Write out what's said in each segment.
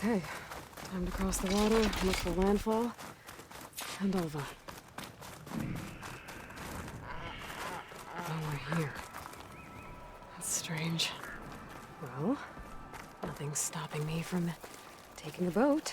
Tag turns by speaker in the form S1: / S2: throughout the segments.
S1: Okay, time to cross the water, look for landfall, and Alva. Nowhere here. That's strange. Well, nothing's stopping me from taking a boat.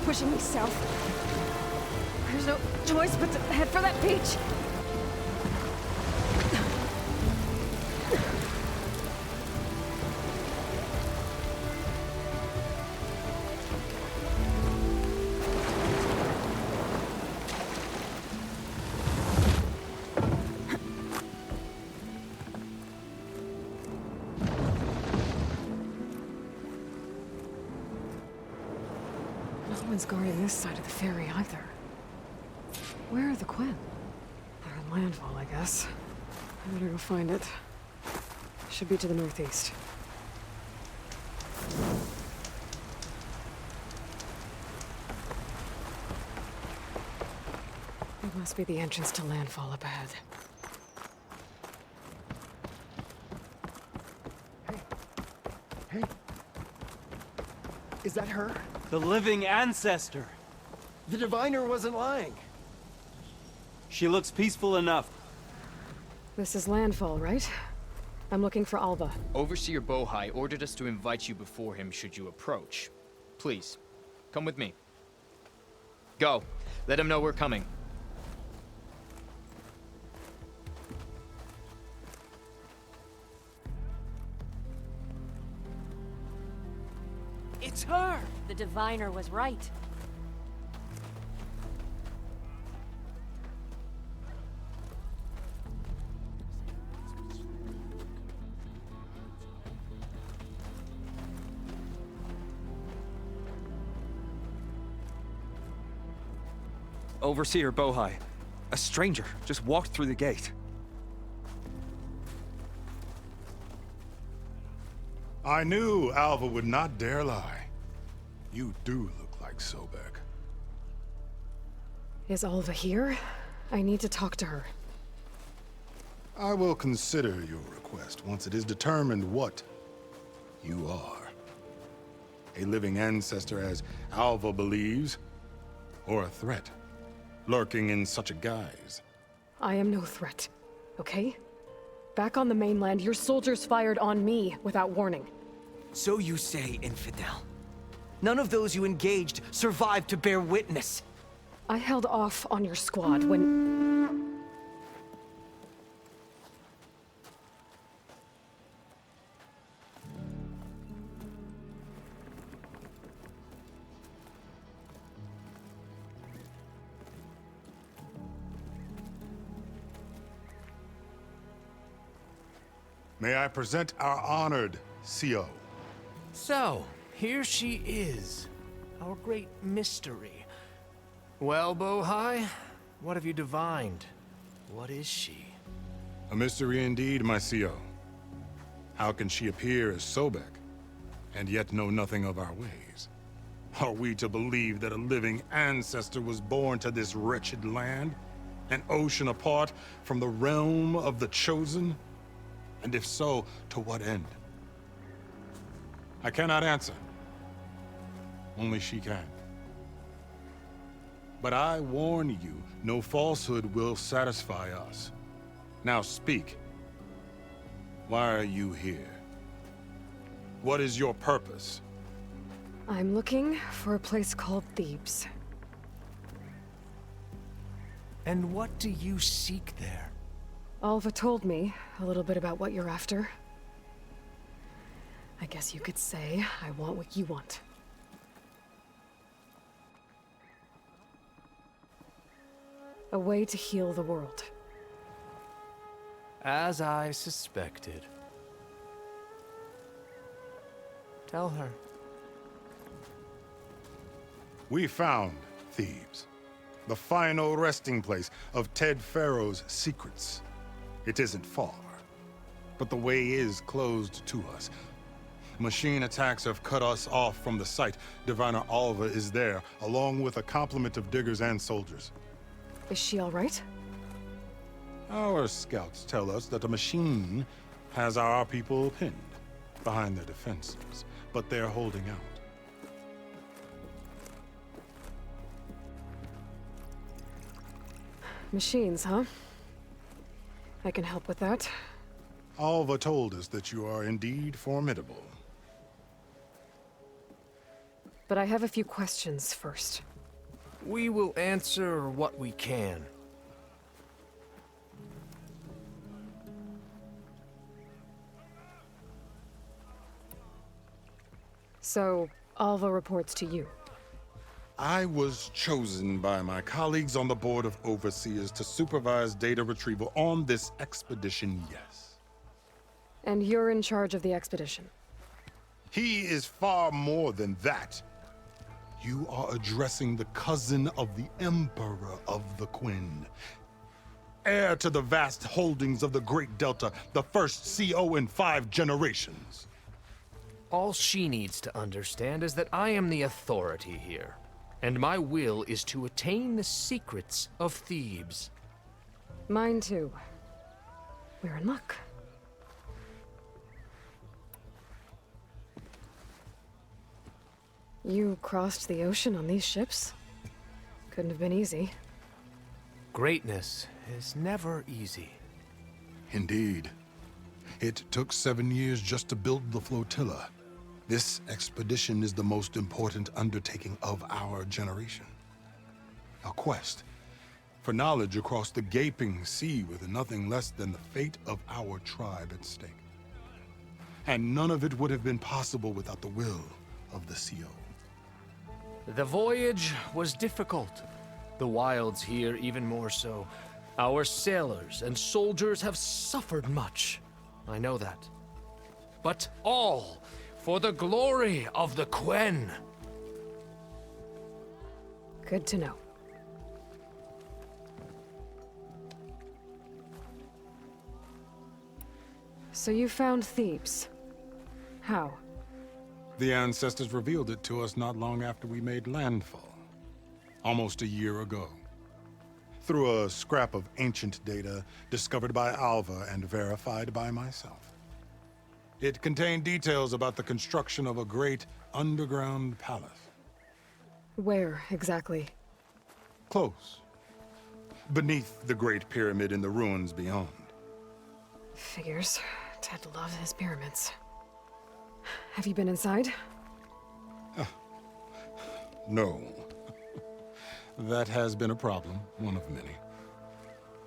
S1: Pushing me south. There's no choice but to head for that beach. No one's guarding this side of the ferry either. Where are the Quinn? They're on landfall, I guess. I better go find it. Should be to the northeast. It must be the entrance to landfall up ahead.
S2: Hey. Is that her?
S3: The living ancestor.
S2: The diviner wasn't lying.
S3: She looks peaceful enough.
S1: This is landfall, right? I'm looking for Alva.
S4: Overseer Bohai ordered us to invite you before him should you approach. Please, come with me. Go. Let him know we're coming.
S3: It's her!
S5: The diviner was right.
S6: Overseer Bohai. A stranger just walked through the gate.
S7: I knew Alva would not dare lie. You do look like Sobek.
S1: Is Alva here? I need to talk to her.
S7: I will consider your request once it is determined what you are. A living ancestor, as Alva believes, or a threat, lurking in such a guise.
S1: I am no threat, okay? Back on the mainland, your soldiers fired on me without warning.
S8: So you say, infidel. None of those you engaged survived to bear witness.
S1: I held off on your squad when...
S7: May I present our honored CO.
S9: So, here she is, our great mystery. Well, Bohai, what have you divined? What is she?
S7: A mystery indeed, my CO. How can she appear as Sobek, and yet know nothing of our ways? Are we to believe that a living ancestor was born to this wretched land? An ocean apart from the realm of the Chosen? And if so, to what end? I cannot answer. Only she can. But I warn you, no falsehood will satisfy us. Now speak, Why are you here? What is your purpose?
S1: I'm looking for a place called Thebes.
S9: And what do you seek there?
S1: Alva told me a little bit about what you're after. I guess you could say I want what you want. A way to heal the world.
S9: As I suspected. Tell her.
S7: We found Thebes, the final resting place of Ted Pharaoh's secrets. It isn't far, but the way is closed to us. Machine attacks have cut us off from the site. Diviner Alva is there, along with a complement of diggers and soldiers.
S1: Is she all right?
S7: Our scouts tell us that a machine has our people pinned behind their defenses, but they're holding out.
S1: Machines, huh? I can help with that.
S7: Alva told us that you are indeed formidable.
S1: But I have a few questions first.
S9: We will answer what we can.
S1: So, Alva reports to you.
S7: I was chosen by my colleagues on the Board of Overseers to supervise data retrieval on this expedition, yes.
S1: And you're in charge of the expedition.
S7: He is far more than that. You are addressing the cousin of the Emperor of the Quinn. Heir to the vast holdings of the Great Delta, the first CO in 5 generations.
S9: All she needs to understand is that I am the authority here, and my will is to attain the secrets of Thebes.
S1: Mine too. We're in luck. You crossed the ocean on these ships? Couldn't have been easy.
S9: Greatness is never easy.
S7: Indeed. It took 7 years just to build the flotilla. This expedition is the most important undertaking of our generation. A quest for knowledge across the gaping sea with nothing less than the fate of our tribe at stake. And none of it would have been possible without the will of the CO.
S9: The voyage was difficult. The wilds here even more so. Our sailors and soldiers have suffered much. I know that. But all for the glory of the Quen.
S1: Good to know. So you found Thebes. How?
S7: The ancestors revealed it to us not long after we made landfall. Almost a year ago. Through a scrap of ancient data discovered by Alva and verified by myself. It contained details about the construction of a great underground palace.
S1: Where, exactly?
S7: Close. Beneath the Great Pyramid in the ruins beyond.
S1: Figures. Ted loves his pyramids. Have you been inside?
S7: No. That has been a problem, one of many.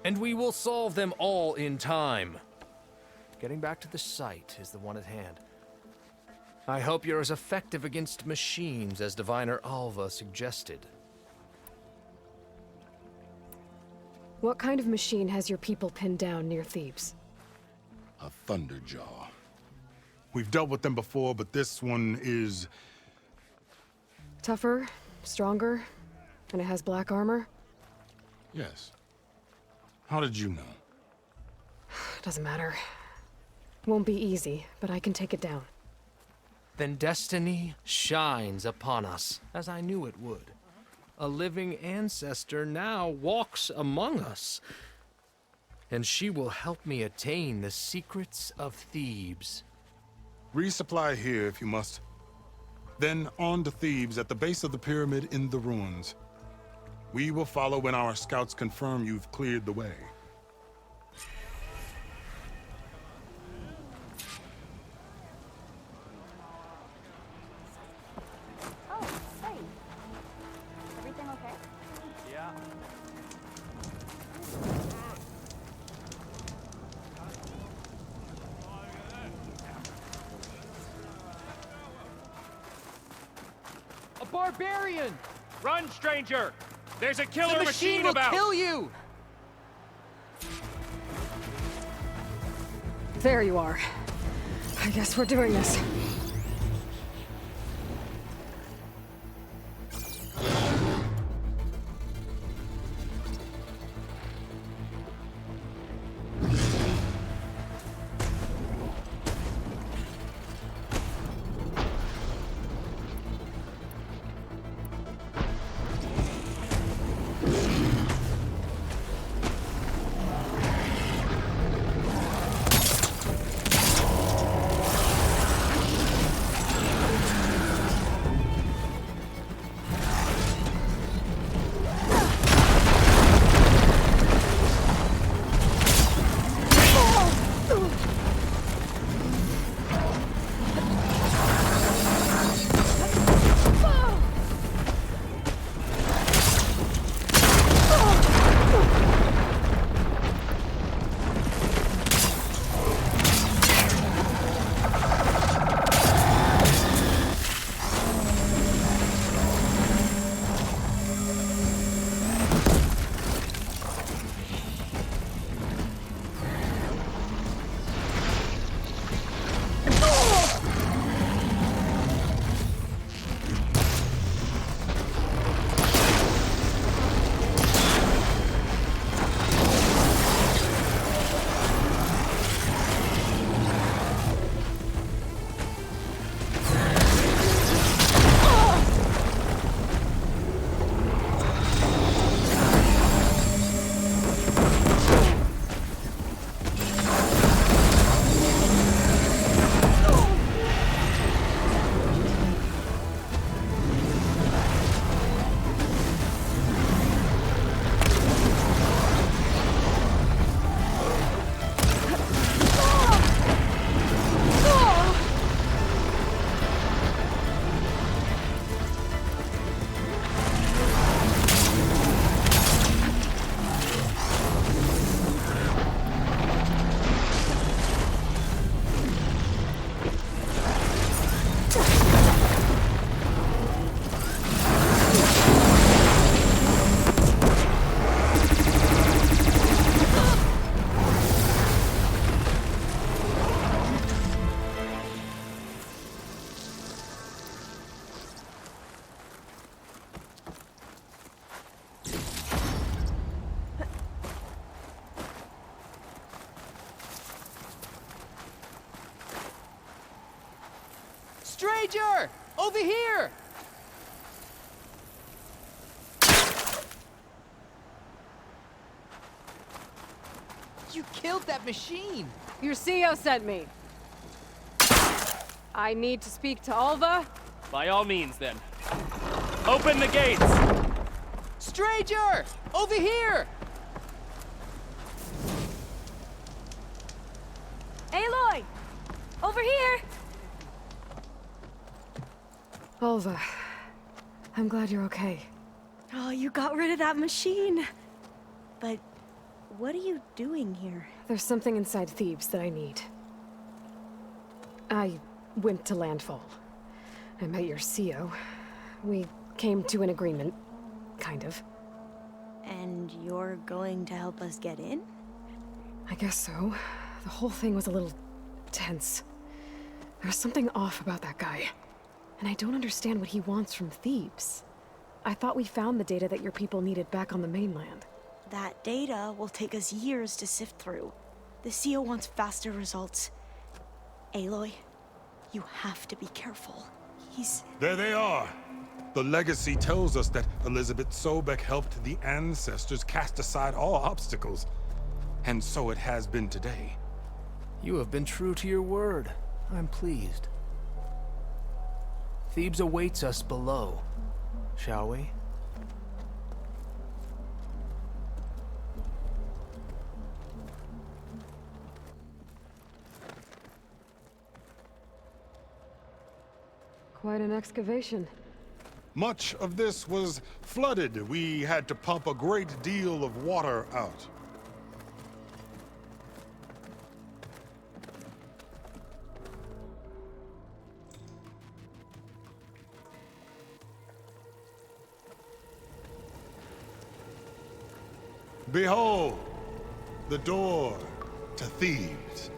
S9: And we will solve them all in time. Getting back to the site is the one at hand. I hope you're as effective against machines as Diviner Alva suggested.
S1: What kind of machine has your people pinned down near Thebes?
S7: A Thunderjaw. We've dealt with them before, but this one is...
S1: Tougher, stronger, and it has black armor?
S7: Yes. How did you know?
S1: Doesn't matter. Won't be easy, but I can take it down.
S9: Then destiny shines upon us, as I knew it would. A living ancestor now walks among us. And she will help me attain the secrets of Thebes.
S7: Resupply here if you must. Then on to Thebes at the base of the pyramid in the ruins. We will follow when our scouts confirm you've cleared the way.
S9: barbarian!
S10: Run, stranger! There's a killer
S8: The machine will
S10: about!
S8: kill you!
S1: There you are. I guess we're doing this.
S8: Stranger! Over here! You killed that machine!
S1: Your CEO sent me. I need to speak to Alva.
S10: By all means, then. Open the gates!
S8: Stranger! Over here!
S5: Aloy! Over here!
S1: Alva, I'm glad you're okay.
S5: Oh, you got rid of that machine. But what are you doing here?
S1: There's something inside Thebes that I need. I went to landfall. I met your CEO. We came to an agreement, kind of.
S5: And you're going to help us get in?
S1: I guess so. The whole thing was a little tense. There was something off about that guy. And I don't understand what he wants from Thebes. I thought we found the data that your people needed back on the mainland.
S5: That data will take us years to sift through. The CEO wants faster results. Aloy, you have to be careful. He's...
S7: There they are! The legacy tells us that Elizabeth Sobek helped the ancestors cast aside all obstacles. And so it has been today.
S9: You have been true to your word. I'm pleased. Thebes awaits us below, shall we?
S1: Quite an excavation.
S7: Much of this was flooded. We had to pump a great deal of water out. Behold, the door to Thebes.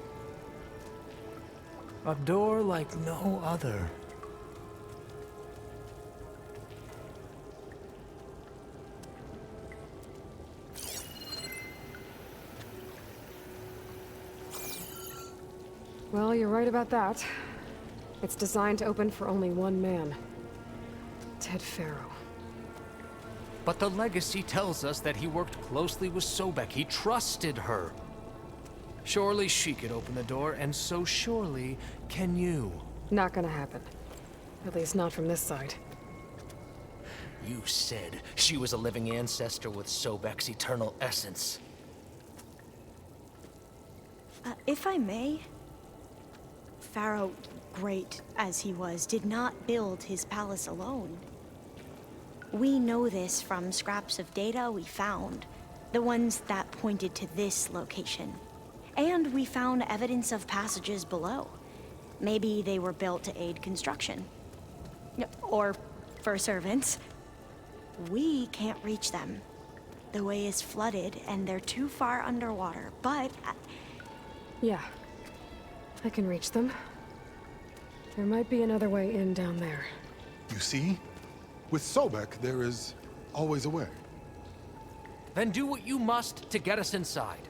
S9: A door like no other.
S1: Well, you're right about that. It's designed to open for only one man. Ted Pharaoh.
S9: But the legacy tells us that he worked closely with Sobek. He trusted her. Surely she could open the door, and so surely can you.
S1: Not gonna happen. At least not from this side.
S9: You said she was a living ancestor with Sobek's eternal essence.
S5: If I may, Pharaoh, great as he was, did not build his palace alone. We know this from scraps of data we found, the ones that pointed to this location. And we found evidence of passages below. Maybe they were built to aid construction. Or for servants. We can't reach them. The way is flooded and they're too far underwater, but...
S1: Yeah. I can reach them. There might be another way in down there.
S7: You see? With Sobek, there is always a way.
S9: Then do what you must to get us inside.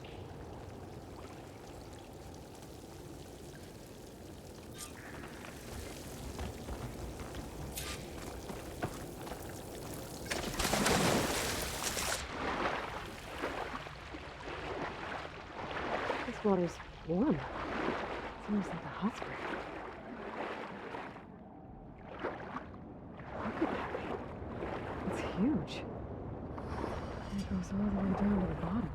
S1: This water's warm. It's almost like a hot spring. Look at that. It's huge. And it goes all the way down to the bottom.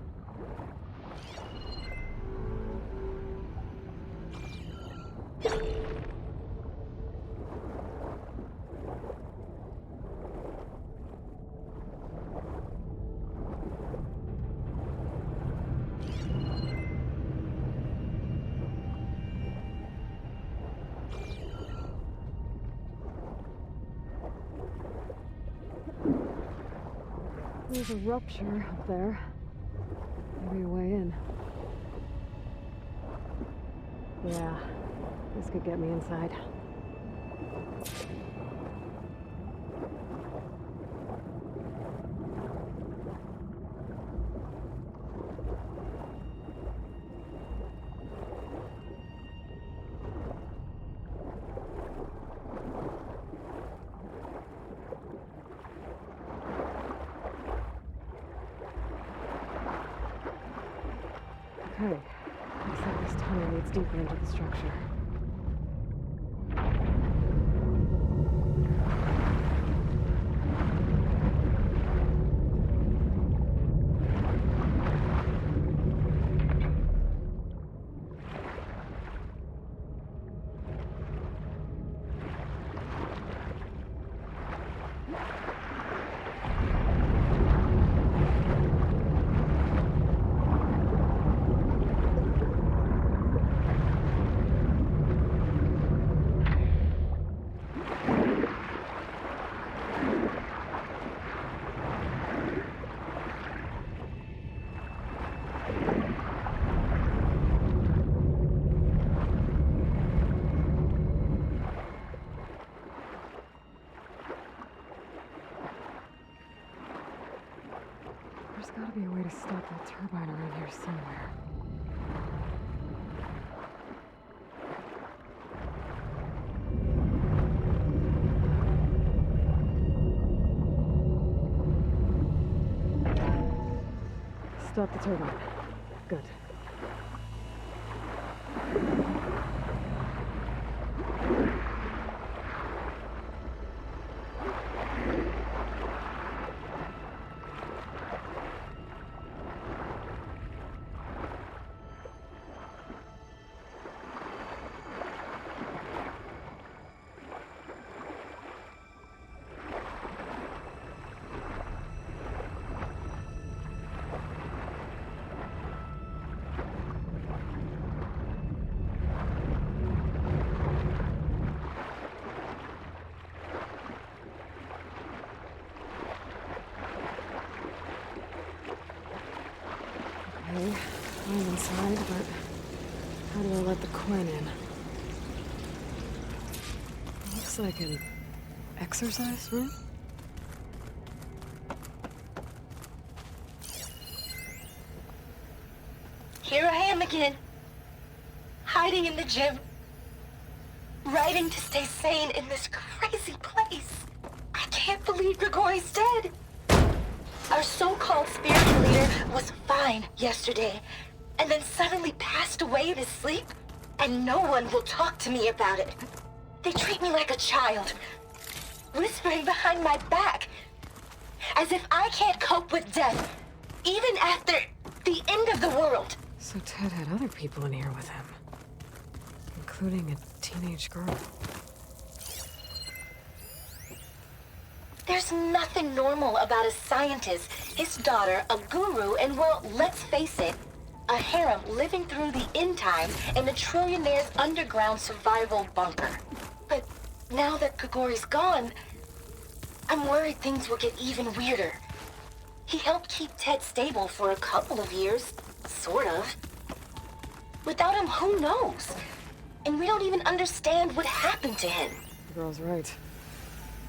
S1: There's a rupture up there. Maybe a way in. Yeah, this could get me inside. Okay, looks like this tunnel leads deeper into the structure. There's gotta be a way to stop that turbine around here somewhere. Stop the turbine. Good. Okay, I'm inside, but how do I let the Quinn in? Looks like an exercise room?
S11: Here I am again, hiding in the gym, writing to stay sane in this crazy place. I can't believe Grigori's dead. Our so-called spiritual leader was fine yesterday, and then suddenly passed away in his sleep, and no one will talk to me about it. They treat me like a child, whispering behind my back, as if I can't cope with death, even after the end of the world.
S1: So Ted had other people in here with him, including a teenage girl.
S11: There's nothing normal about a scientist, his daughter, a guru, and well, let's face it, a harem living through the end time in a trillionaire's underground survival bunker. But now that Grigori's gone, I'm worried things will get even weirder. He helped keep Ted stable for a couple of years, sort of. Without him, who knows? And we don't even understand what happened to him.
S1: The girl's right.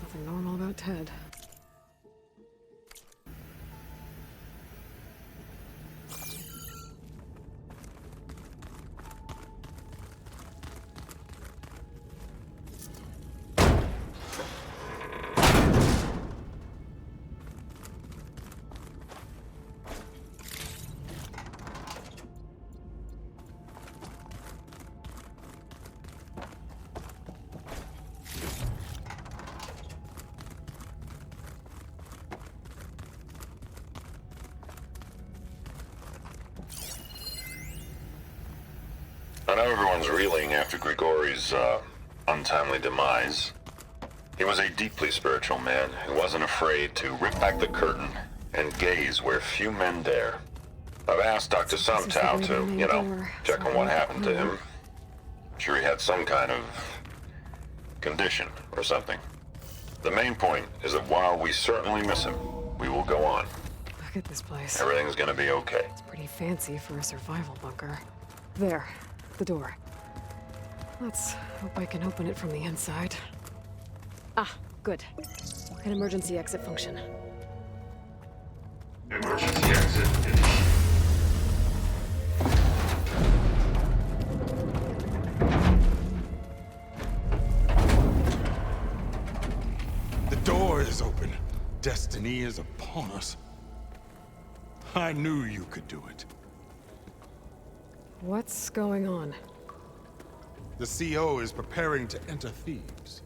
S1: Nothing normal about Ted.
S12: I know everyone's reeling after Grigori's, untimely demise. He was a deeply spiritual man who wasn't afraid to rip back the curtain and gaze where few men dare. I've asked Dr. Sumtow to, check on what happened to him. I'm sure he had some kind of condition or something. The main point is that while we certainly miss him, we will go on.
S1: Look at this place.
S12: Everything's gonna be okay.
S1: It's pretty fancy for a survival bunker. There, the door. Let's hope I can open it from the inside. Ah, good. An emergency exit function.
S13: Emergency exit initiated.
S7: The door is open. Destiny is upon us. I knew you could do it.
S1: What's going on?
S7: The CO is preparing to enter Thebes.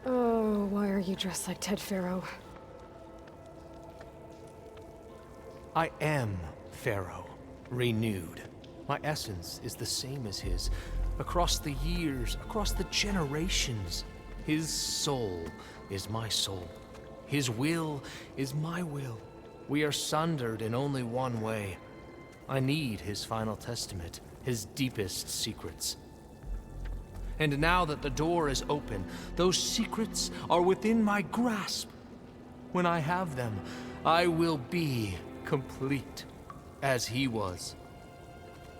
S1: Oh, why are you dressed like Ted Pharaoh?
S9: I am Pharaoh, renewed. My essence is the same as his. Across the years, across the generations, his soul is my soul. His will is my will. We are sundered in only one way. I need his final testament, his deepest secrets. And now that the door is open, those secrets are within my grasp. When I have them, I will be complete, as he was.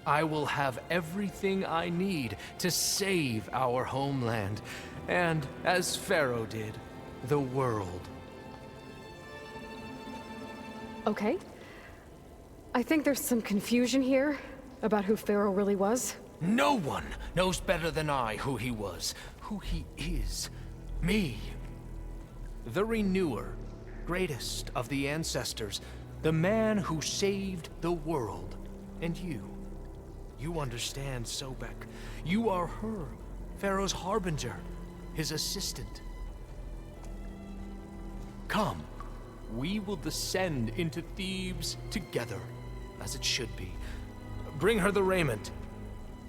S9: I will have everything I need to save our homeland, and, as Pharaoh did, the world.
S1: Okay. I think there's some confusion here about who Pharaoh really was.
S9: No one knows better than I who he was, who he is. Me. The Renewer, greatest of the ancestors, the man who saved the world. And you. You understand, Sobek. You are her, Pharaoh's harbinger, his assistant. Come, we will descend into Thebes together, as it should be. Bring her the raiment.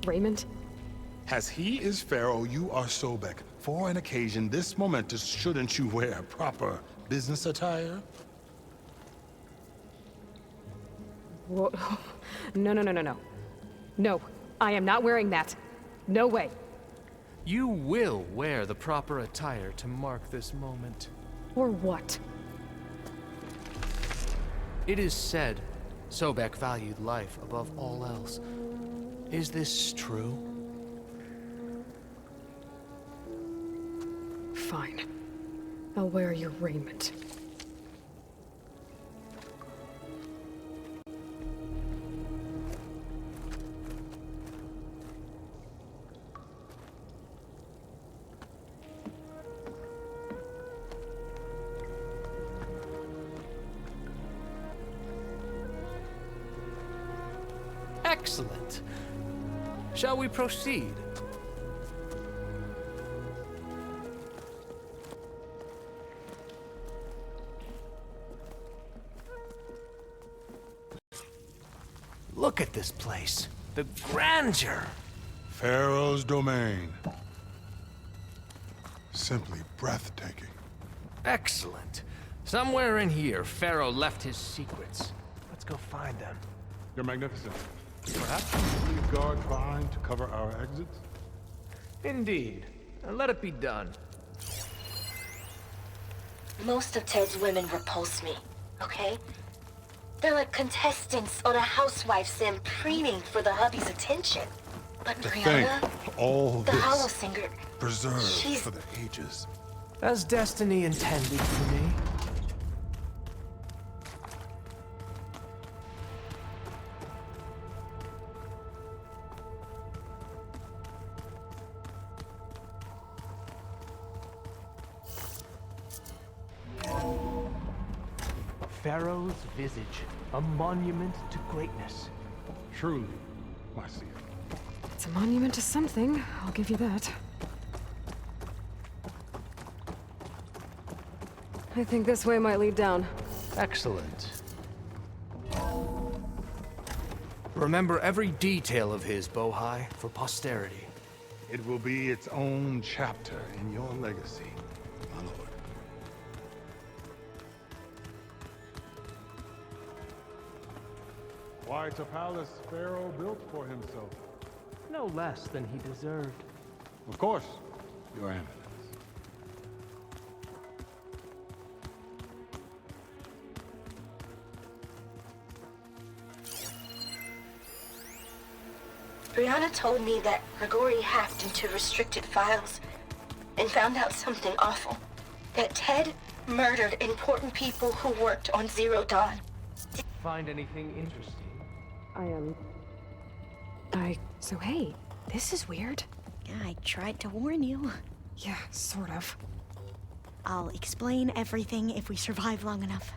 S1: Raiment?
S7: As he is Pharaoh, you are Sobek. For an occasion this momentous, shouldn't you wear proper business attire?
S1: Whoa. No. No. I am not wearing that. No way.
S9: You will wear the proper attire to mark this moment.
S1: Or what?
S9: It is said Sobek valued life above all else. Is this true?
S1: Fine. I'll wear your raiment.
S9: Excellent. Shall we proceed? Look at this place. The grandeur.
S7: Pharaoh's domain. Simply breathtaking.
S9: Excellent. Somewhere in here, Pharaoh left his secrets. Let's go find them.
S7: You're magnificent. Perhaps you leave guards behind to cover our exits?
S9: Indeed. Let it be done.
S11: Most of Ted's women repulse me, okay? They're like contestants on a housewife sim preening for the hubby's attention. But
S7: To
S11: Brianna,
S7: think all
S11: the
S7: this
S11: hollow singer,
S7: preserved
S11: she's...
S7: for the ages.
S9: As destiny intended for me. Pharaoh's visage, a monument to greatness.
S7: Truly, my seer.
S1: It's a monument to something, I'll give you that. I think this way might lead down.
S9: Excellent. Remember every detail of his, Bohai, for posterity.
S7: It will be its own chapter in your legacy, my lord. Quite a palace Pharaoh built for himself.
S9: No less than he deserved.
S7: Of course, your eminence.
S11: Brianna told me that Grigori hacked into restricted files and found out something awful. That Ted murdered important people who worked on Zero Dawn.
S9: Find anything interesting?
S1: So hey, this is weird.
S5: Yeah, I tried to warn you.
S1: Yeah, sort of.
S5: I'll explain everything if we survive long enough.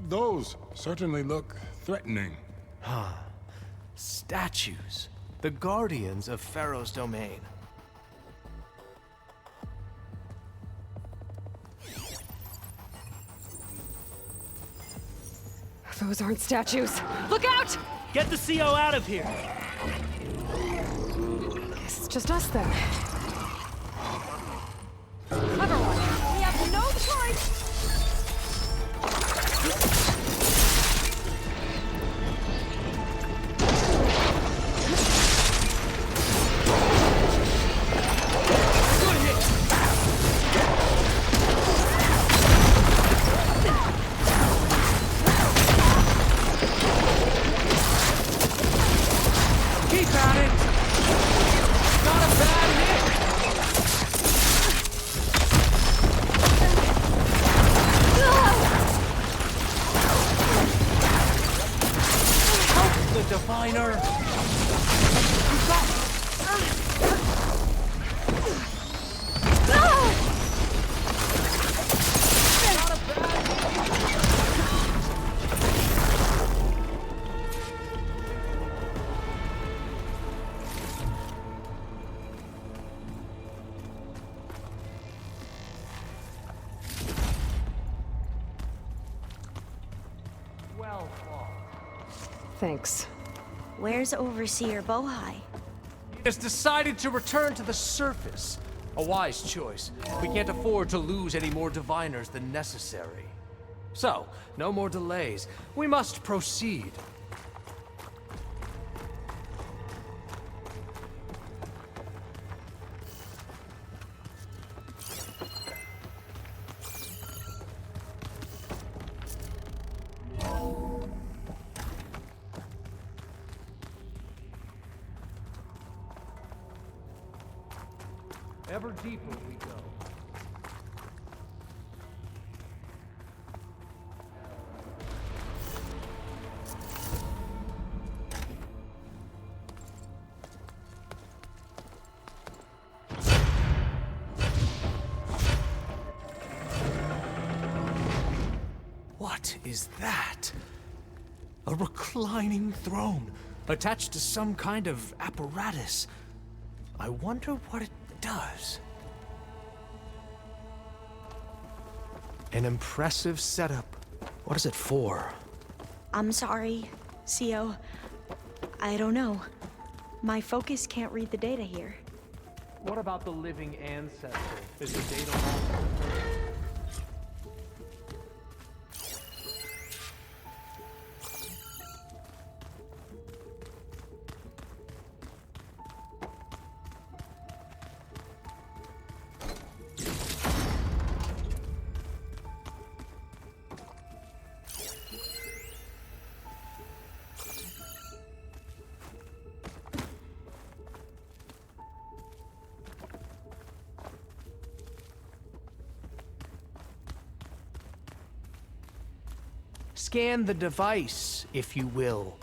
S7: Those certainly look threatening.
S9: Statues. The guardians of Pharaoh's domain.
S1: Those aren't statues. Look out!
S10: Get the CO out of here!
S1: Guess it's just us then. Clever one. We have no choice! Thanks.
S5: Where's Overseer Bohai?
S9: He has decided to return to the surface. A wise choice. We can't afford to lose any more diviners than necessary. So, no more delays. We must proceed. ever deeper we go. What is that? A reclining throne, attached to some kind of apparatus. I wonder what it does. An impressive setup. What is it for?
S5: I'm sorry, Co. I don't know. My focus can't read the data here.
S9: What about the living ancestor? Is the data Scan the device, if you will.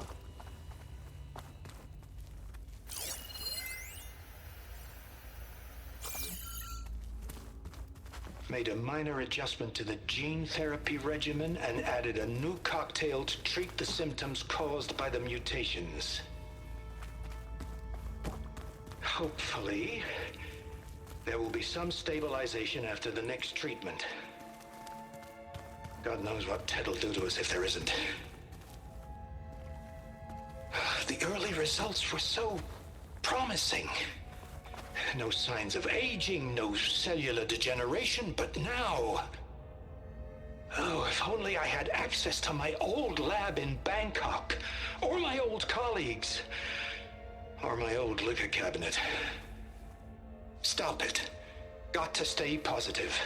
S14: Made a minor adjustment to the gene therapy regimen and added a new cocktail to treat the symptoms caused by the mutations. Hopefully, there will be some stabilization after the next treatment. God knows what Ted will do to us if there isn't. The early results were so promising. No signs of aging, no cellular degeneration, but now... Oh, if only I had access to my old lab in Bangkok, or my old colleagues, or my old liquor cabinet. Stop it. Got to stay positive.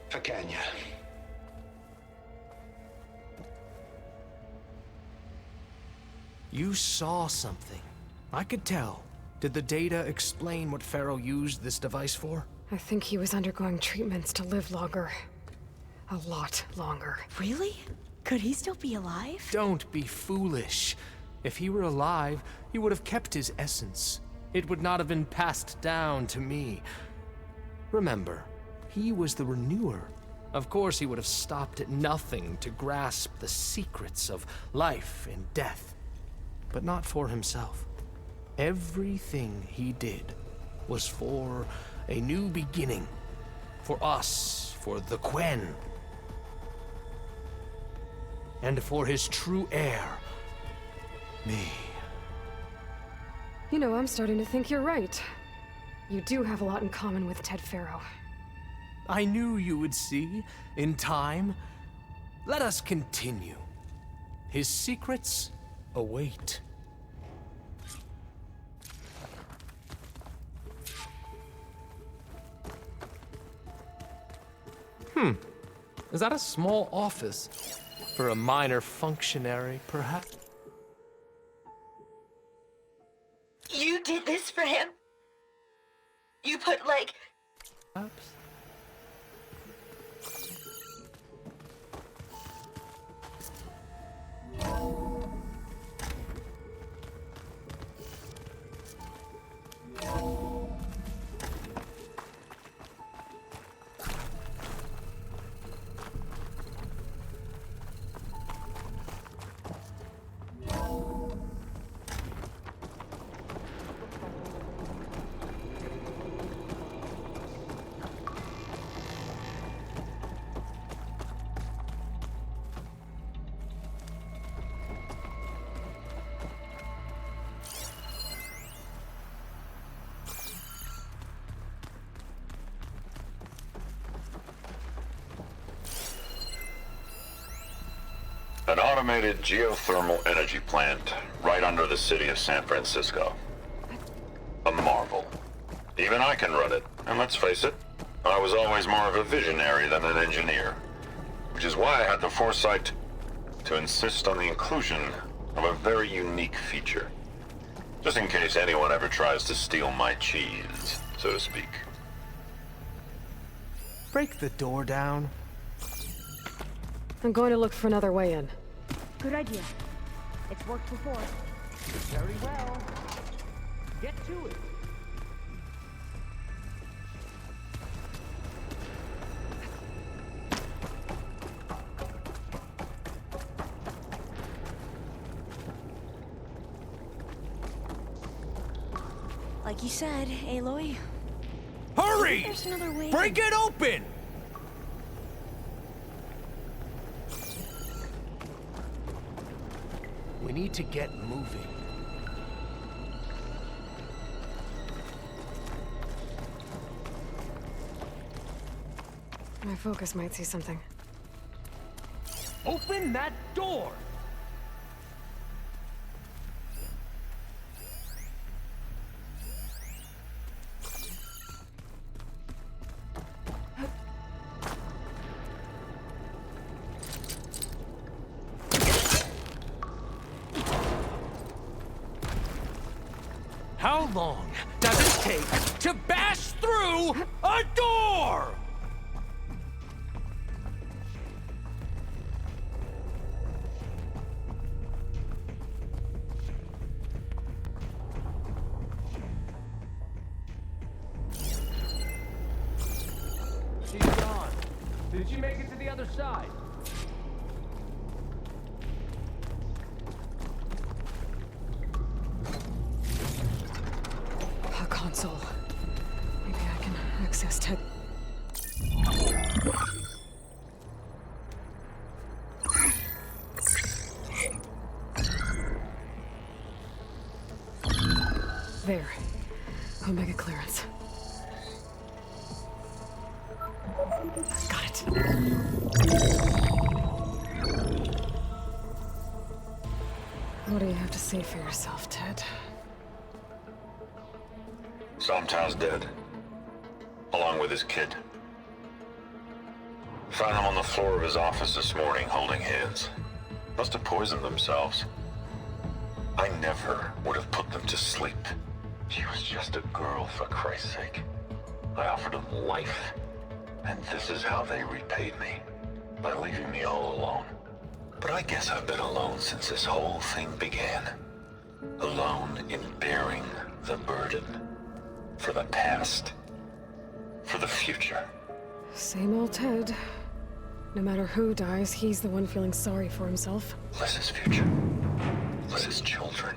S14: For Kenya.
S9: You saw something. I could tell. Did the data explain what Pharaoh used this device for?
S1: I think he was undergoing treatments to live longer. A lot longer.
S5: Really? Could he still be alive?
S9: Don't be foolish. If he were alive, he would have kept his essence. It would not have been passed down to me. Remember, he was the renewer. Of course, he would have stopped at nothing to grasp the secrets of life and death. But not for himself. Everything he did was for a new beginning. For us, for the Quen. And for his true heir, me.
S1: You know, I'm starting to think you're right. You do have a lot in common with Ted Pharaoh.
S9: I knew you would see, in time. Let us continue. His secrets await. Is that a small office? For a minor functionary, perhaps?
S11: You did this for him? You put, like...
S9: Perhaps?
S12: An automated geothermal energy plant right under the city of San Francisco. A marvel. Even I can run it, and let's face it, I was always more of a visionary than an engineer. Which is why I had the foresight to insist on the inclusion of a very unique feature. Just in case anyone ever tries to steal my cheese, so to speak.
S9: break the door down?
S1: I'm going to look for another way in.
S15: Good idea. It's worked before.
S9: Very well. Get to it.
S5: Like you said, Aloy.
S9: Hurry!
S5: There's another way.
S9: Break it open! We need to get moving.
S1: My focus might see something.
S9: Open that door! How long does it take to bash through a door? She's gone. Did she make it to the other side?
S1: A console. Maybe I can access Ted. There. Omega clearance. Got it. What do you have to say for yourself, Ted?
S12: Somtown's dead. Along with his kid. Found him on the floor of his office this morning, holding hands. Must have poisoned themselves. I never would have put them to sleep. She was just a girl, for Christ's sake. I offered them life. And this is how they repaid me. By leaving me all alone. But I guess I've been alone since this whole thing began. Alone in bearing the burden. For the past. For the future.
S1: Same old Ted. No matter who dies, he's the one feeling sorry for himself.
S12: Liz's future. Liz's children.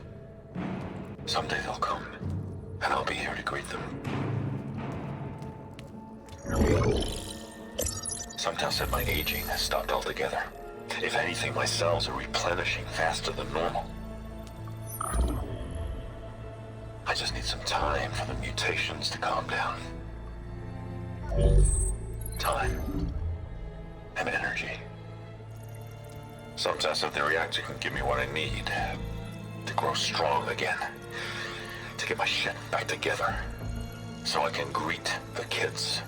S12: Someday they'll come. And I'll be here to greet them. Sometimes said my aging has stopped altogether. If anything, my cells are replenishing faster than normal. I just need some time for the mutations to calm down. Time. And energy. Sometimes if the reactor can give me what I need to grow strong again. To get my shit back together. So I can greet the kids.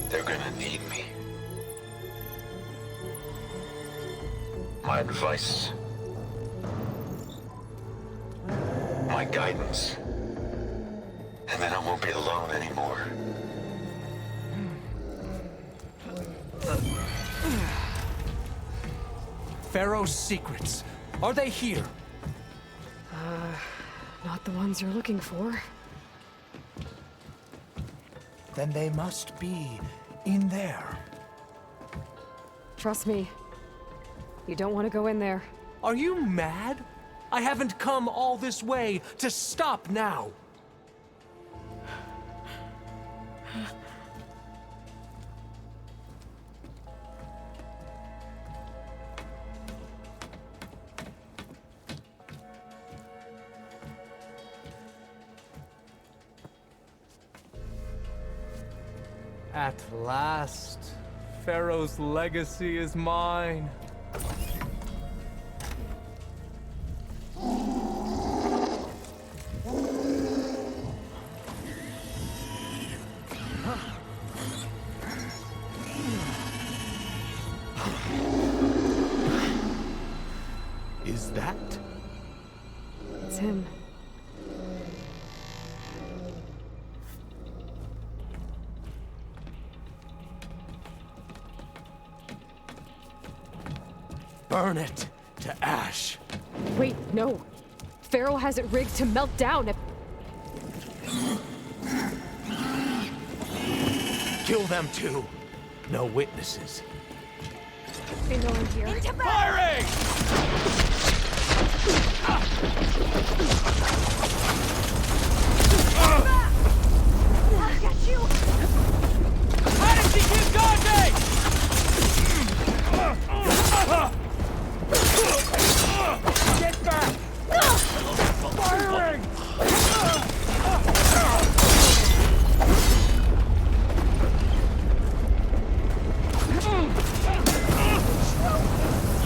S12: They're gonna need me. My advice. My guidance. And then I won't be alone anymore.
S9: Pharaoh's secrets. Are they here?
S1: Not the ones you're looking for.
S9: Then they must be in there.
S1: Trust me. You don't want to go in there.
S9: Are you mad? I haven't come all this way to stop now. At last, Pharaoh's legacy is mine. Is that?
S1: It's him.
S9: burn it to ash.
S1: Wait, no. Pharaoh has it rigged to melt down if...
S9: Kill them too. No witnesses.
S1: Ain't no one here.
S15: Into
S10: Firing!
S15: I'll get you!
S10: How did she keep dodging? Get back! Firing!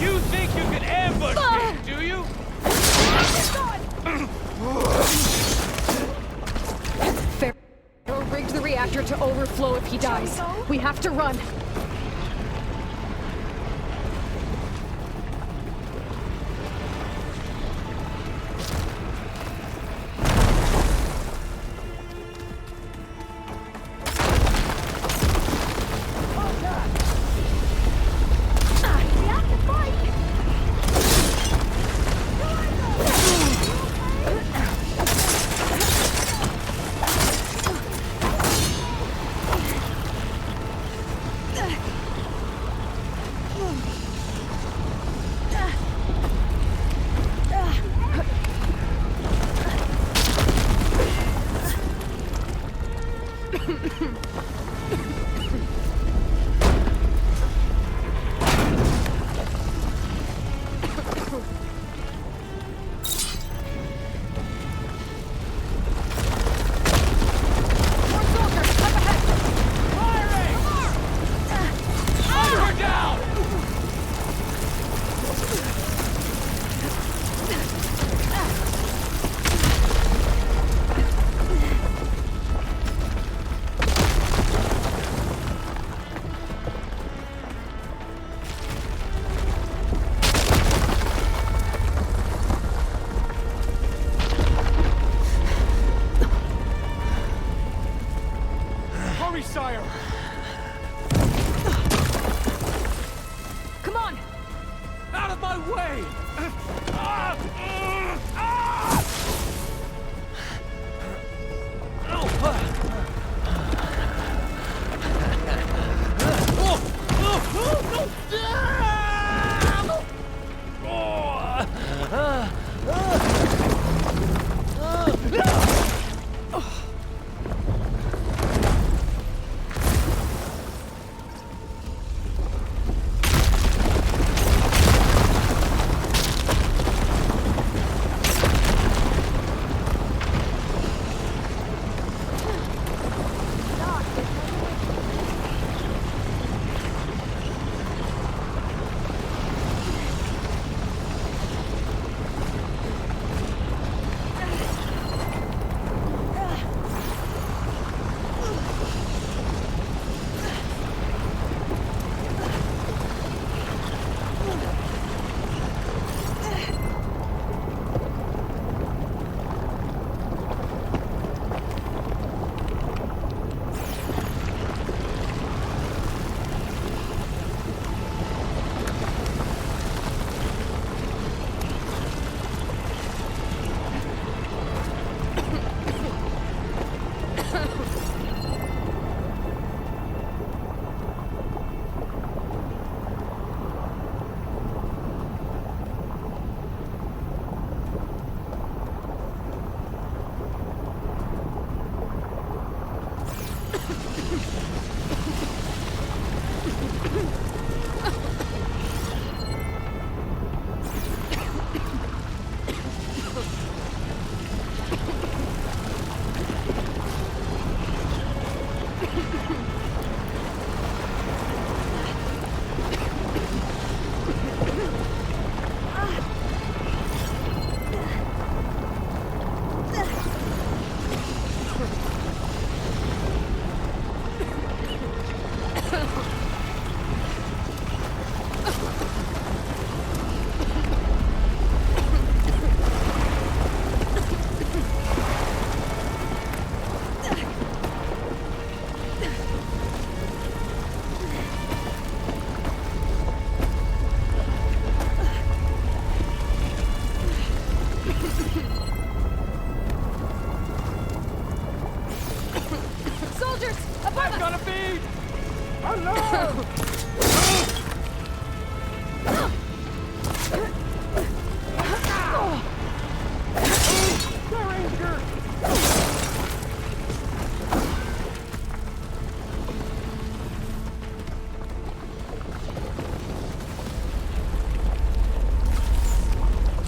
S10: You think you can ambush me, do you?
S1: Pharaoh rigged the reactor to overflow if he dies. We have to run.
S10: Sire!
S1: Come on!
S10: Out of my way!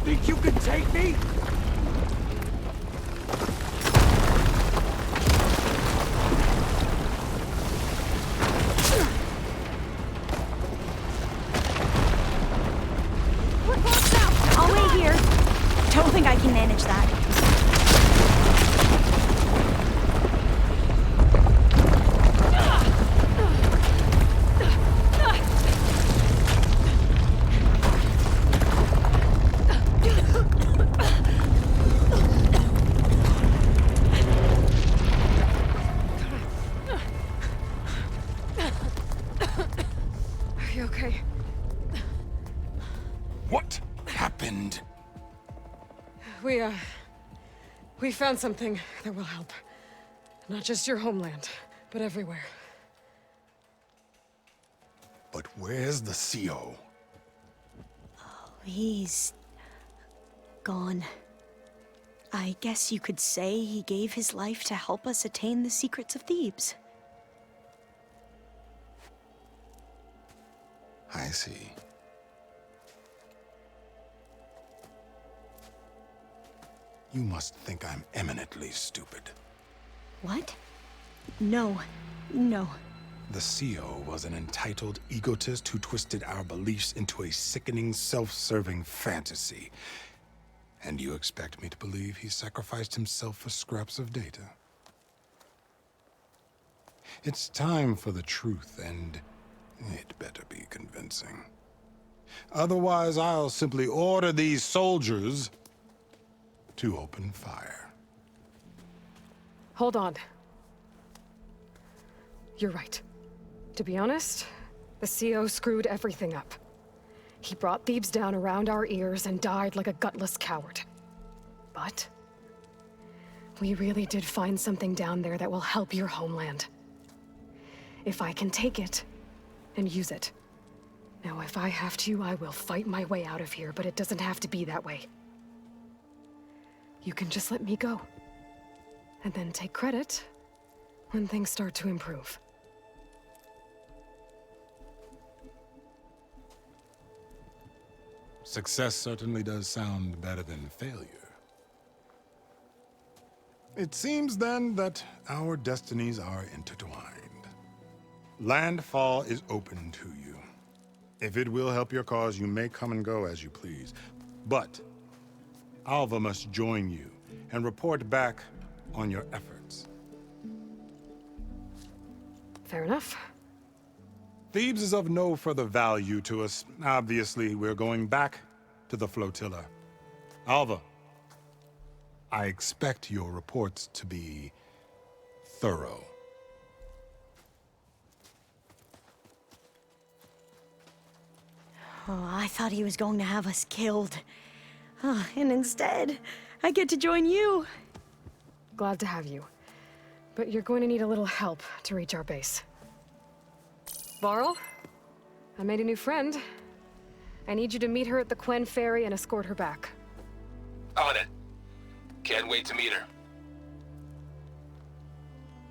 S6: Think you can take me?
S5: I'll wait here. Don't think I can manage that.
S1: Are you okay?
S7: What happened?
S1: We found something that will help. Not just your homeland, but everywhere.
S7: But where's the CO?
S5: He's gone. I guess you could say he gave his life to help us attain the secrets of Thebes.
S7: I see. You must think I'm eminently stupid.
S5: What? No. No.
S7: The CO was an entitled egotist who twisted our beliefs into a sickening, self-serving fantasy. And you expect me to believe he sacrificed himself for scraps of data? It's time for the truth, and it better be convincing. Otherwise, I'll simply order these soldiers to open fire.
S1: Hold on. You're right. To be honest, the CO screwed everything up. He brought Thebes down around our ears and died like a gutless coward. But we really did find something down there that will help your homeland. If I can take it and use it. Now, if I have to, I will fight my way out of here, but it doesn't have to be that way. You can just let me go. And then take credit when things start to improve.
S7: Success certainly does sound better than failure. It seems then that our destinies are intertwined. Landfall is open to you. If it will help your cause, you may come and go as you please. But Alva must join you and report back on your efforts.
S1: Fair enough.
S7: Thebes is of no further value to us. Obviously, we're going back to the flotilla. Alva, I expect your reports to be thorough.
S5: Oh, I thought he was going to have us killed. Oh, and instead, I get to join you.
S1: Glad to have you. But you're going to need a little help to reach our base. Varl, I made a new friend. I need you to meet her at the Quen Ferry and escort her back.
S6: On it. Can't wait to meet her.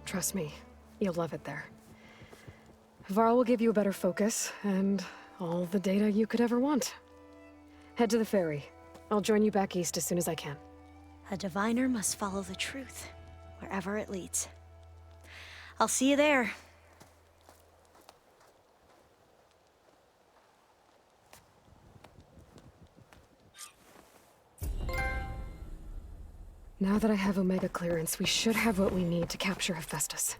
S1: Trust me, you'll love it there. Varl will give you a better focus, and all the data you could ever want. Head to the ferry. I'll join you back east as soon as I can.
S5: A diviner must follow the truth, wherever it leads. I'll see you there.
S1: Now that I have Omega clearance, we should have what we need to capture Hephaestus.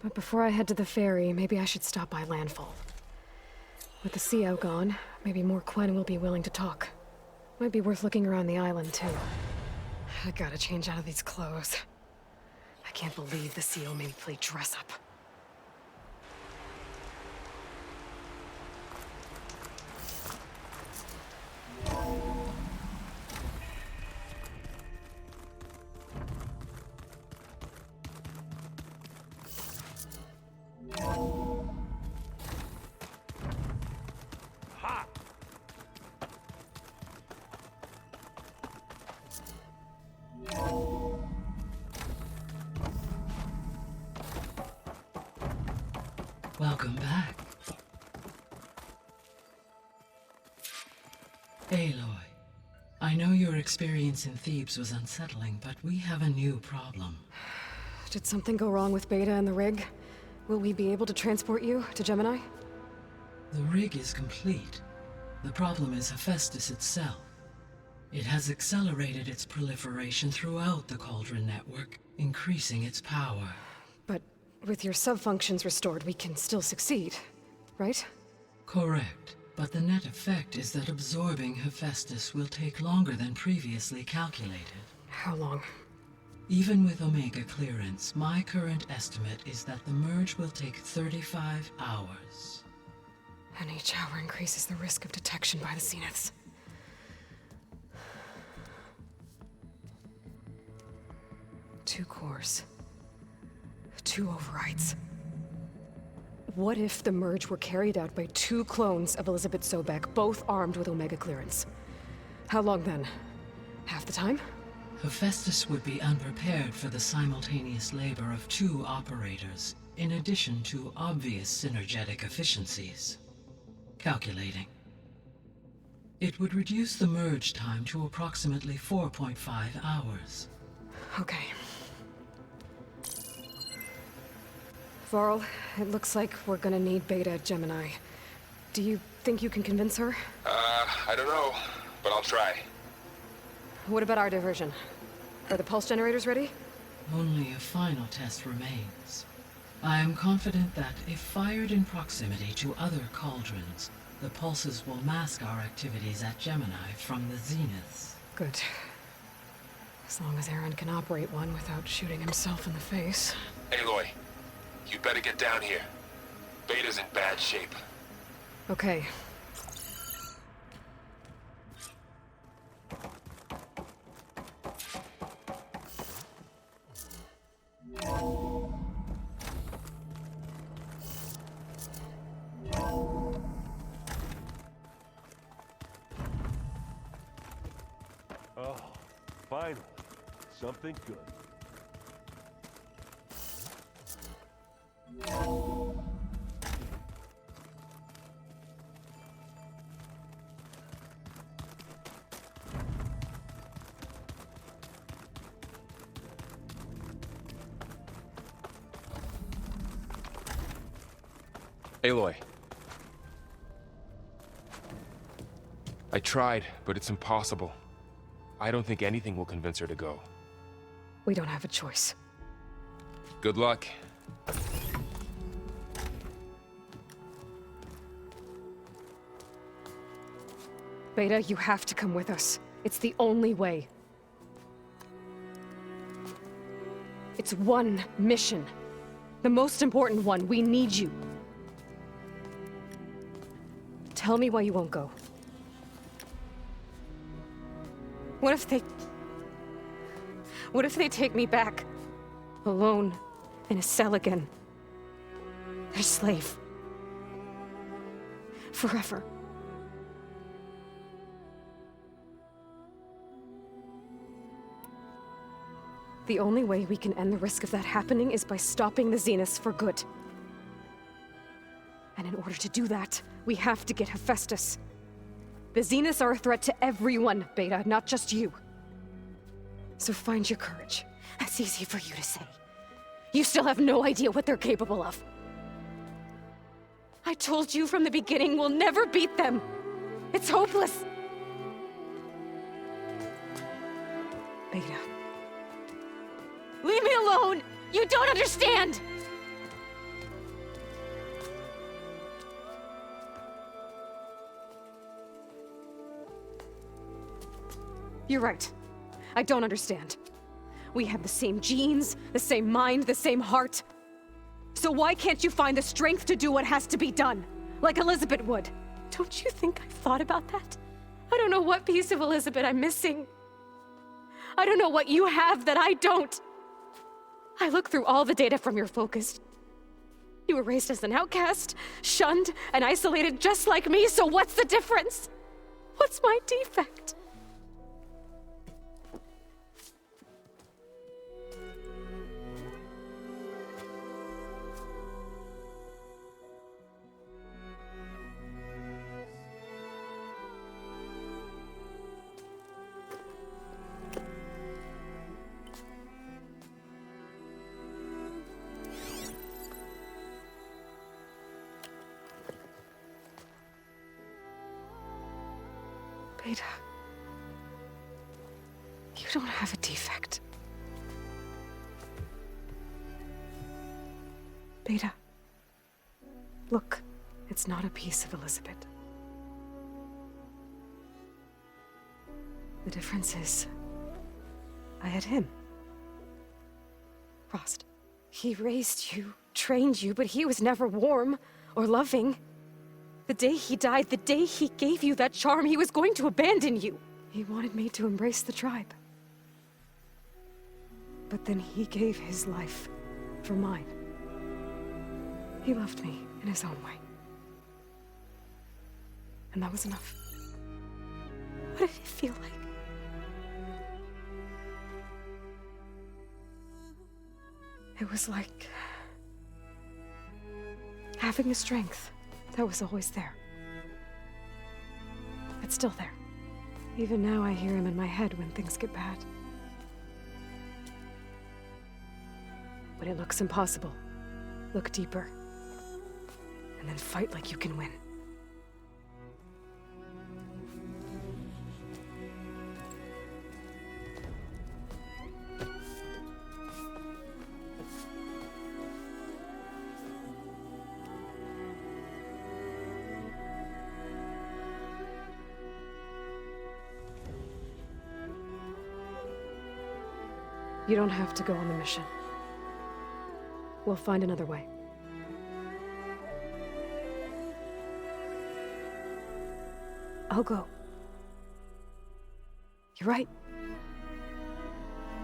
S1: But before I head to the ferry, maybe I should stop by Landfall. With the CO gone, maybe more Quen will be willing to talk. Might be worth looking around the island, too. I gotta change out of these clothes. I can't believe the CO made me play dress up.
S16: Welcome back. Aloy, I know your experience in Thebes was unsettling, but we have a new problem.
S1: Did something go wrong with Beta and the rig? Will we be able to transport you to Gemini?
S16: The rig is complete. The problem is Hephaestus itself. It has accelerated its proliferation throughout the Cauldron network, increasing its power.
S1: But with your sub-functions restored, we can still succeed, right?
S16: Correct. But the net effect is that absorbing Hephaestus will take longer than previously calculated.
S1: How long?
S16: Even with Omega clearance, my current estimate is that the merge will take 35 hours.
S1: And each hour increases the risk of detection by the Zeniths. Two cores. Two overrides. What if the merge were carried out by two clones of Elizabeth Sobek, both armed with Omega clearance? How long then? Half the time?
S16: Hephaestus would be unprepared for the simultaneous labor of two operators, in addition to obvious synergetic efficiencies. Calculating. It would reduce the merge time to approximately 4.5 hours.
S1: Okay. Varl, it looks like we're gonna need Beta at Gemini. Do you think you can convince her?
S17: I don't know, but I'll try.
S1: What about our diversion? Are the pulse generators ready?
S16: Only a final test remains. I am confident that if fired in proximity to other cauldrons, the pulses will mask our activities at Gemini from the Zeniths.
S1: Good. As long as Aaron can operate one without shooting himself in the face.
S17: Aloy, you better get down here. Beta's in bad shape.
S1: Okay.
S18: Oh, finally. Something good.
S17: Aloy. I tried, but it's impossible. I don't think anything will convince her to go.
S1: We don't have a choice.
S17: Good luck.
S1: Beta, you have to come with us. It's the only way. It's one mission. The most important one. We need you. Tell me why you won't go. What if they take me back? Alone, in a cell again. Their slave. Forever. The only way we can end the risk of that happening is by stopping the Zeniths for good. And in order to do that, we have to get Hephaestus. The Zeniths are a threat to everyone, Beta, not just you. So find your courage. That's easy for you to say. You still have no idea what they're capable of. I told you from the beginning we'll never beat them. It's hopeless. Beta. Leave me alone! You don't understand! You're right. I don't understand. We have the same genes, the same mind, the same heart. So why can't you find the strength to do what has to be done? Like Elizabeth would. Don't you think I've thought about that? I don't know what piece of Elizabeth I'm missing. I don't know what you have that I don't. I look through all the data from your focus. You were raised as an outcast, shunned, and isolated just like me, so what's the difference? What's my defect? Beta. You don't have a defect. Beta. Look, it's not a piece of Elizabeth. The difference is, I had him. Frost. He raised you, trained you, but he was never warm or loving. The day he died, the day he gave you that charm, he was going to abandon you. He wanted me to embrace the tribe. But then he gave his life for mine. He loved me in his own way. And that was enough. What did it feel like? It was like having a strength that was always there. It's still there. Even now I hear him in my head when things get bad. When it looks impossible, look deeper. And then fight like you can win. You don't have to go on the mission. We'll find another way. I'll go. You're right.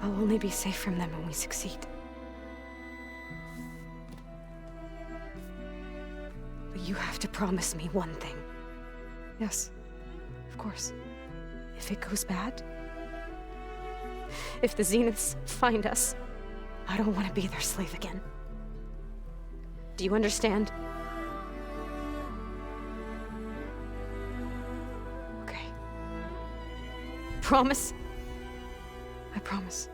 S1: I'll only be safe from them when we succeed. But you have to promise me one thing. Yes, of course. If it goes bad, if the Zeniths find us, I don't want to be their slave again. Do you understand? Okay. Promise? I promise.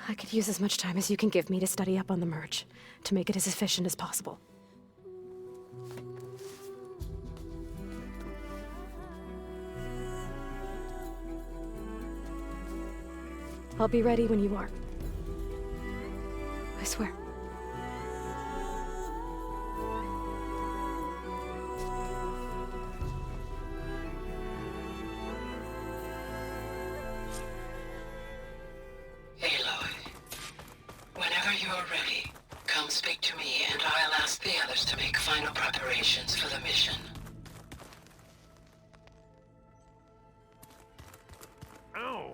S1: I could use as much time as you can give me to study up on the merge, to make it as efficient as possible. I'll be ready when you are. I swear.
S16: Aloy, whenever you are ready, come speak to me and I'll ask the others to make final preparations for the mission.
S18: Ow!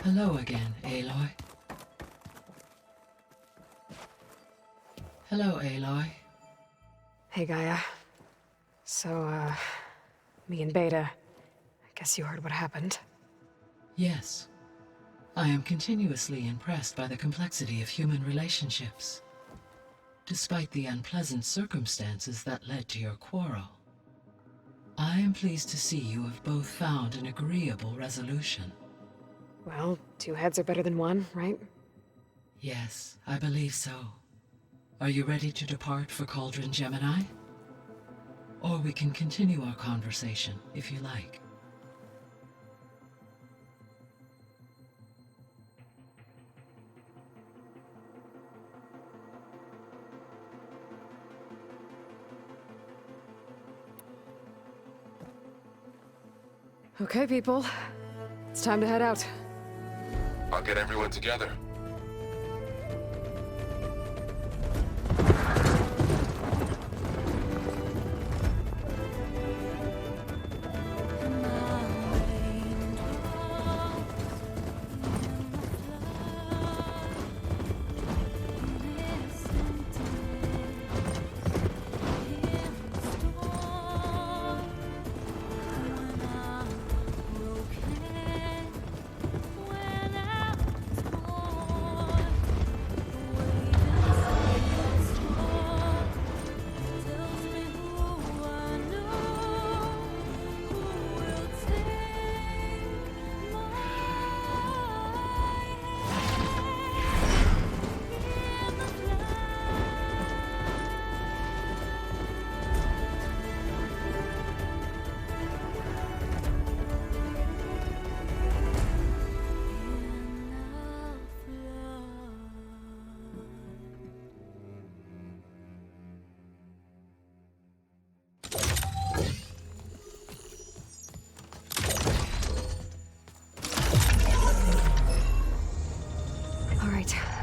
S16: Hello again, Aloy. Hello, Aloy.
S1: Hey, Gaia. So, me and Beta, I guess you heard what happened.
S16: Yes. I am continuously impressed by the complexity of human relationships. Despite the unpleasant circumstances that led to your quarrel, I am pleased to see you have both found an agreeable resolution.
S1: Well, two heads are better than one, right?
S16: Yes, I believe so. Are you ready to depart for Cauldron Gemini? Or we can continue our conversation, if you like.
S1: Okay, people. It's time to head out.
S17: I'll get everyone together.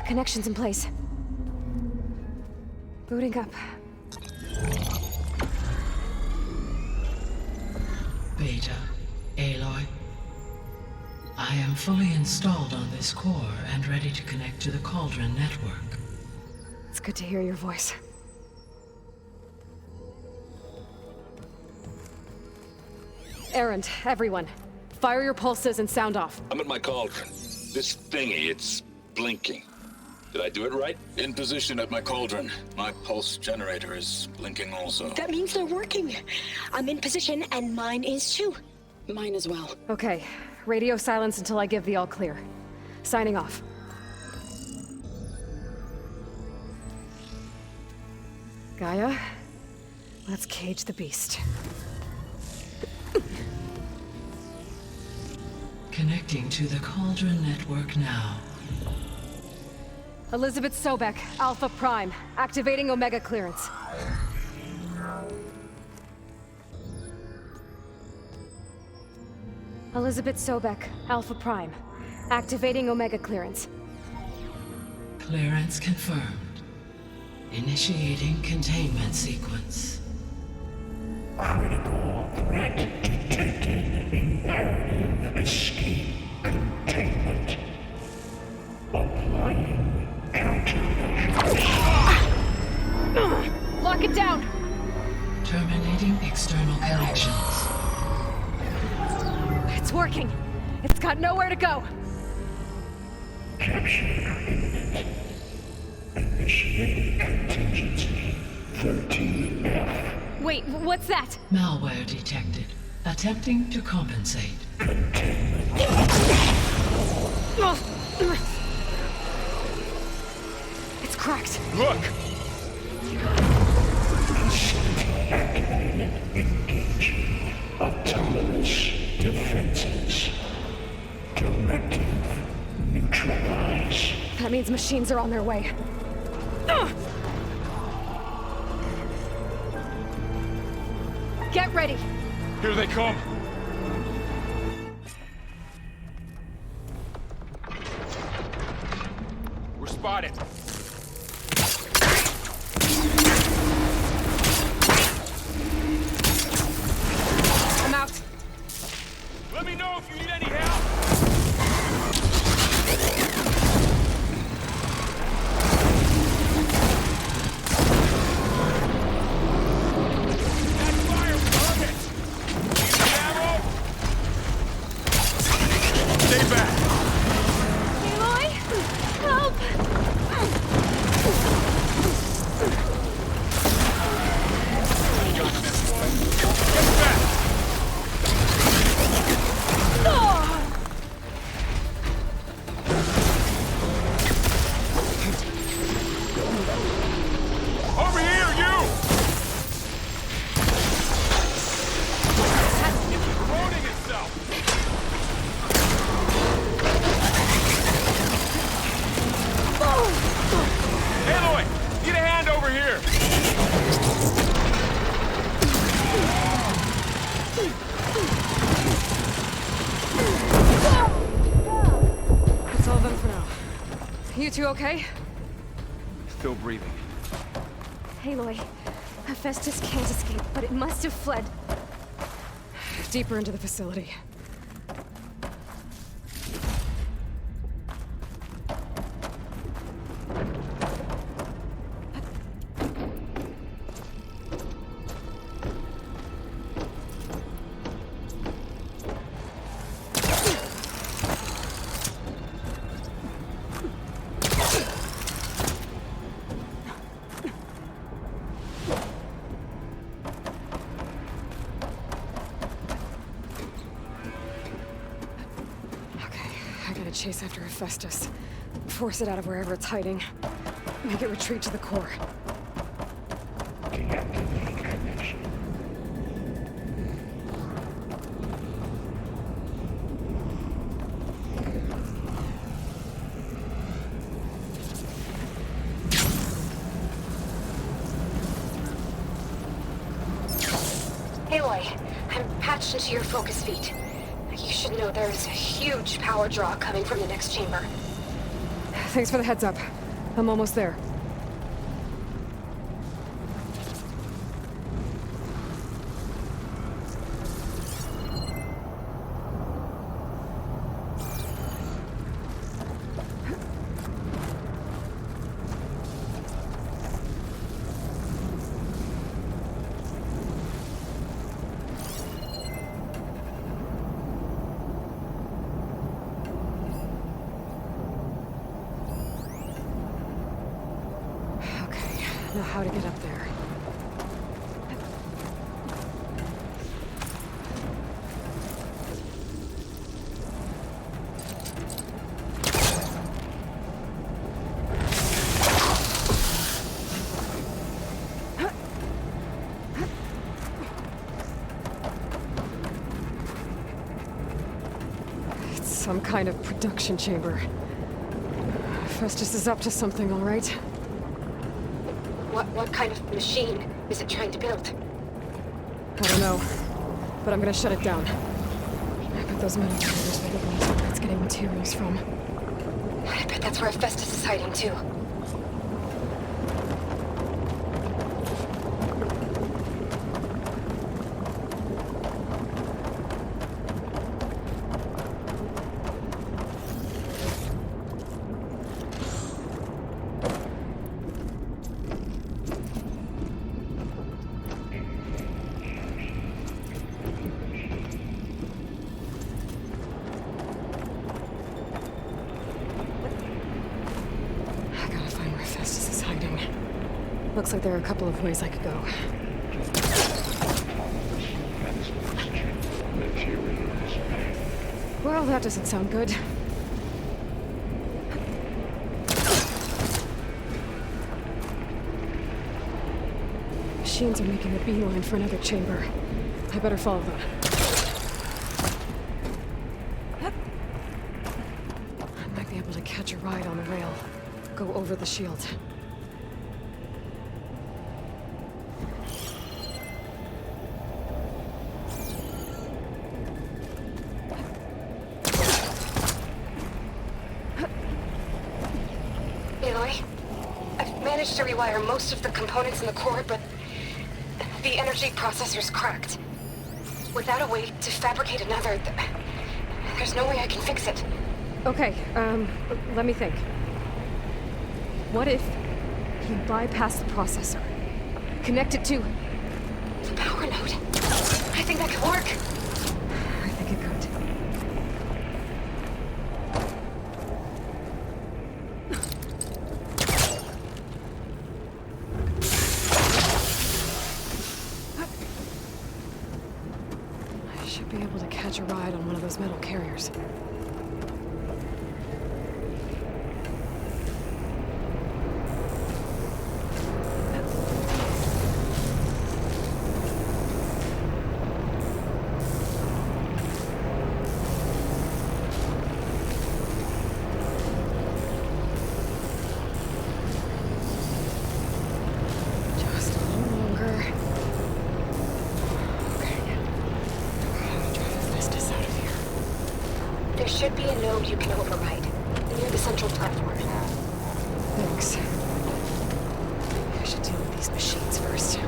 S1: Connections in place. Booting up.
S16: Beta, Aloy. I am fully installed on this core and ready to connect to the Cauldron network.
S1: It's good to hear your voice. Errand, everyone. Fire your pulses and sound off.
S19: I'm at my cauldron. This thingy, it's blinking. Did I do it right? In position at my cauldron. My pulse generator is blinking also.
S11: That means they're working. I'm in position, and mine is too. Mine as well.
S1: Okay. Radio silence until I give the all clear. Signing off. Gaia, let's cage the beast.
S16: Connecting to the Cauldron network now.
S1: Elizabeth Sobek, Alpha Prime, activating Omega clearance. Elizabeth Sobek, Alpha Prime, activating Omega clearance.
S16: Clearance confirmed. Initiating containment sequence.
S14: Critical threat detected. Imperative escape containment. Applying countermeasures.
S1: Lock it down!
S16: Terminating external connections.
S1: It's working. It's got nowhere to go.
S14: Capture imminent. Initiating contingency 13F.
S1: Wait, what's that?
S16: Malware detected. Attempting to compensate.
S1: It's cracked.
S17: Look!
S14: Facility activated. Engaging autonomous defenses. Directive neutralize.
S1: That means machines are on their way. Get ready!
S17: Here they come! We're spotted!
S1: I'm out.
S17: Let me know if you need any help!
S1: That's all of them for now. You two okay?
S6: Still breathing.
S1: Aloy, Hephaestus can't escape, but it must have fled deeper into the facility. Chase after Hephaestus. Force it out of wherever it's hiding. Make it retreat to the core.
S14: Deactivate connection.
S11: Aloy, I'm patched into your focus feed. You should know there's a huge power draw coming from the next chamber.
S1: Thanks for the heads up. I'm almost there. Now how to get up there. It's some kind of production chamber. Festus is up to something, all right?
S11: What kind of machine is it trying to build?
S1: I don't know, but I'm gonna shut it down. I bet those metal traders will look into where it's getting materials from.
S11: I bet that's where Festus is hiding too.
S1: Looks like there are a couple of ways I could go. Well, that doesn't sound good. Machines are making a beeline for another chamber. I better follow them. I might be able to catch a ride on the rail. Go over the shield.
S11: To rewire most of the components in the core, but the energy processor's cracked. Without a way to fabricate another, there's no way I can fix it.
S1: Okay, let me think. What if you bypass the processor? Connect it to
S11: the power node. I think that could work.
S1: I think it could. Be able to catch a ride on one of those metal carriers. Just a little longer.
S11: There should be a node you can override, near the central platform.
S1: Thanks. I should deal with these machines first.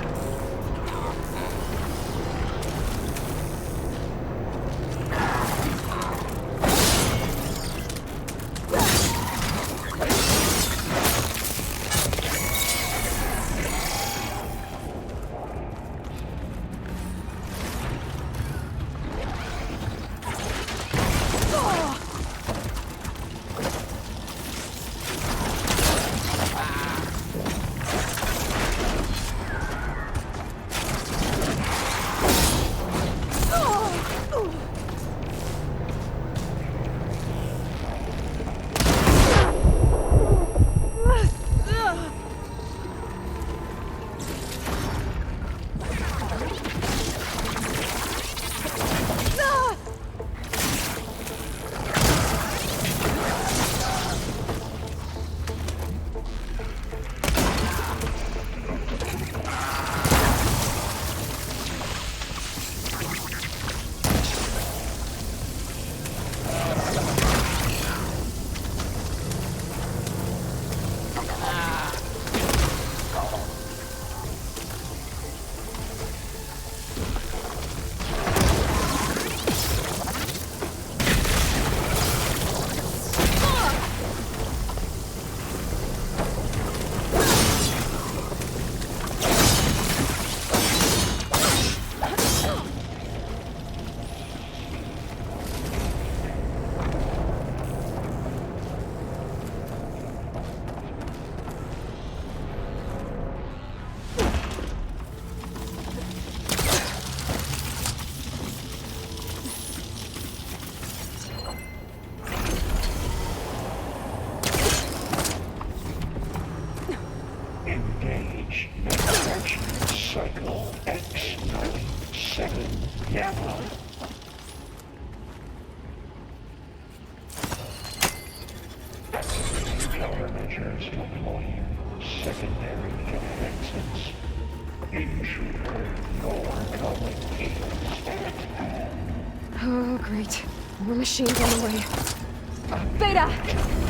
S14: signatures deploying secondary defenses. Intruder, you're going in.
S1: Oh, great. More machines on the way. Beta!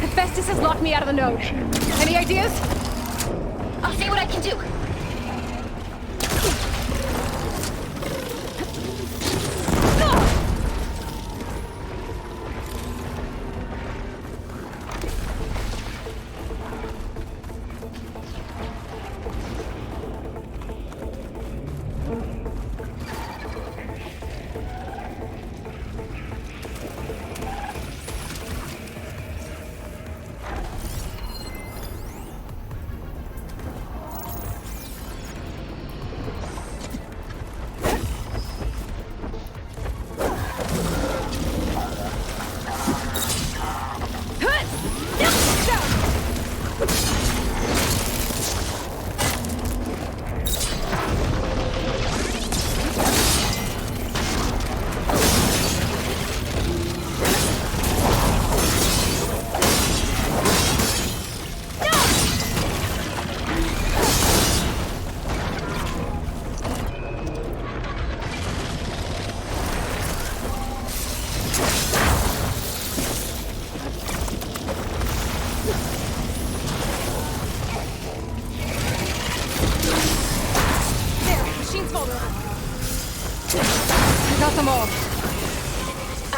S1: Hephaestus has locked me out of the node. Any ideas?
S11: I'll see what I can do.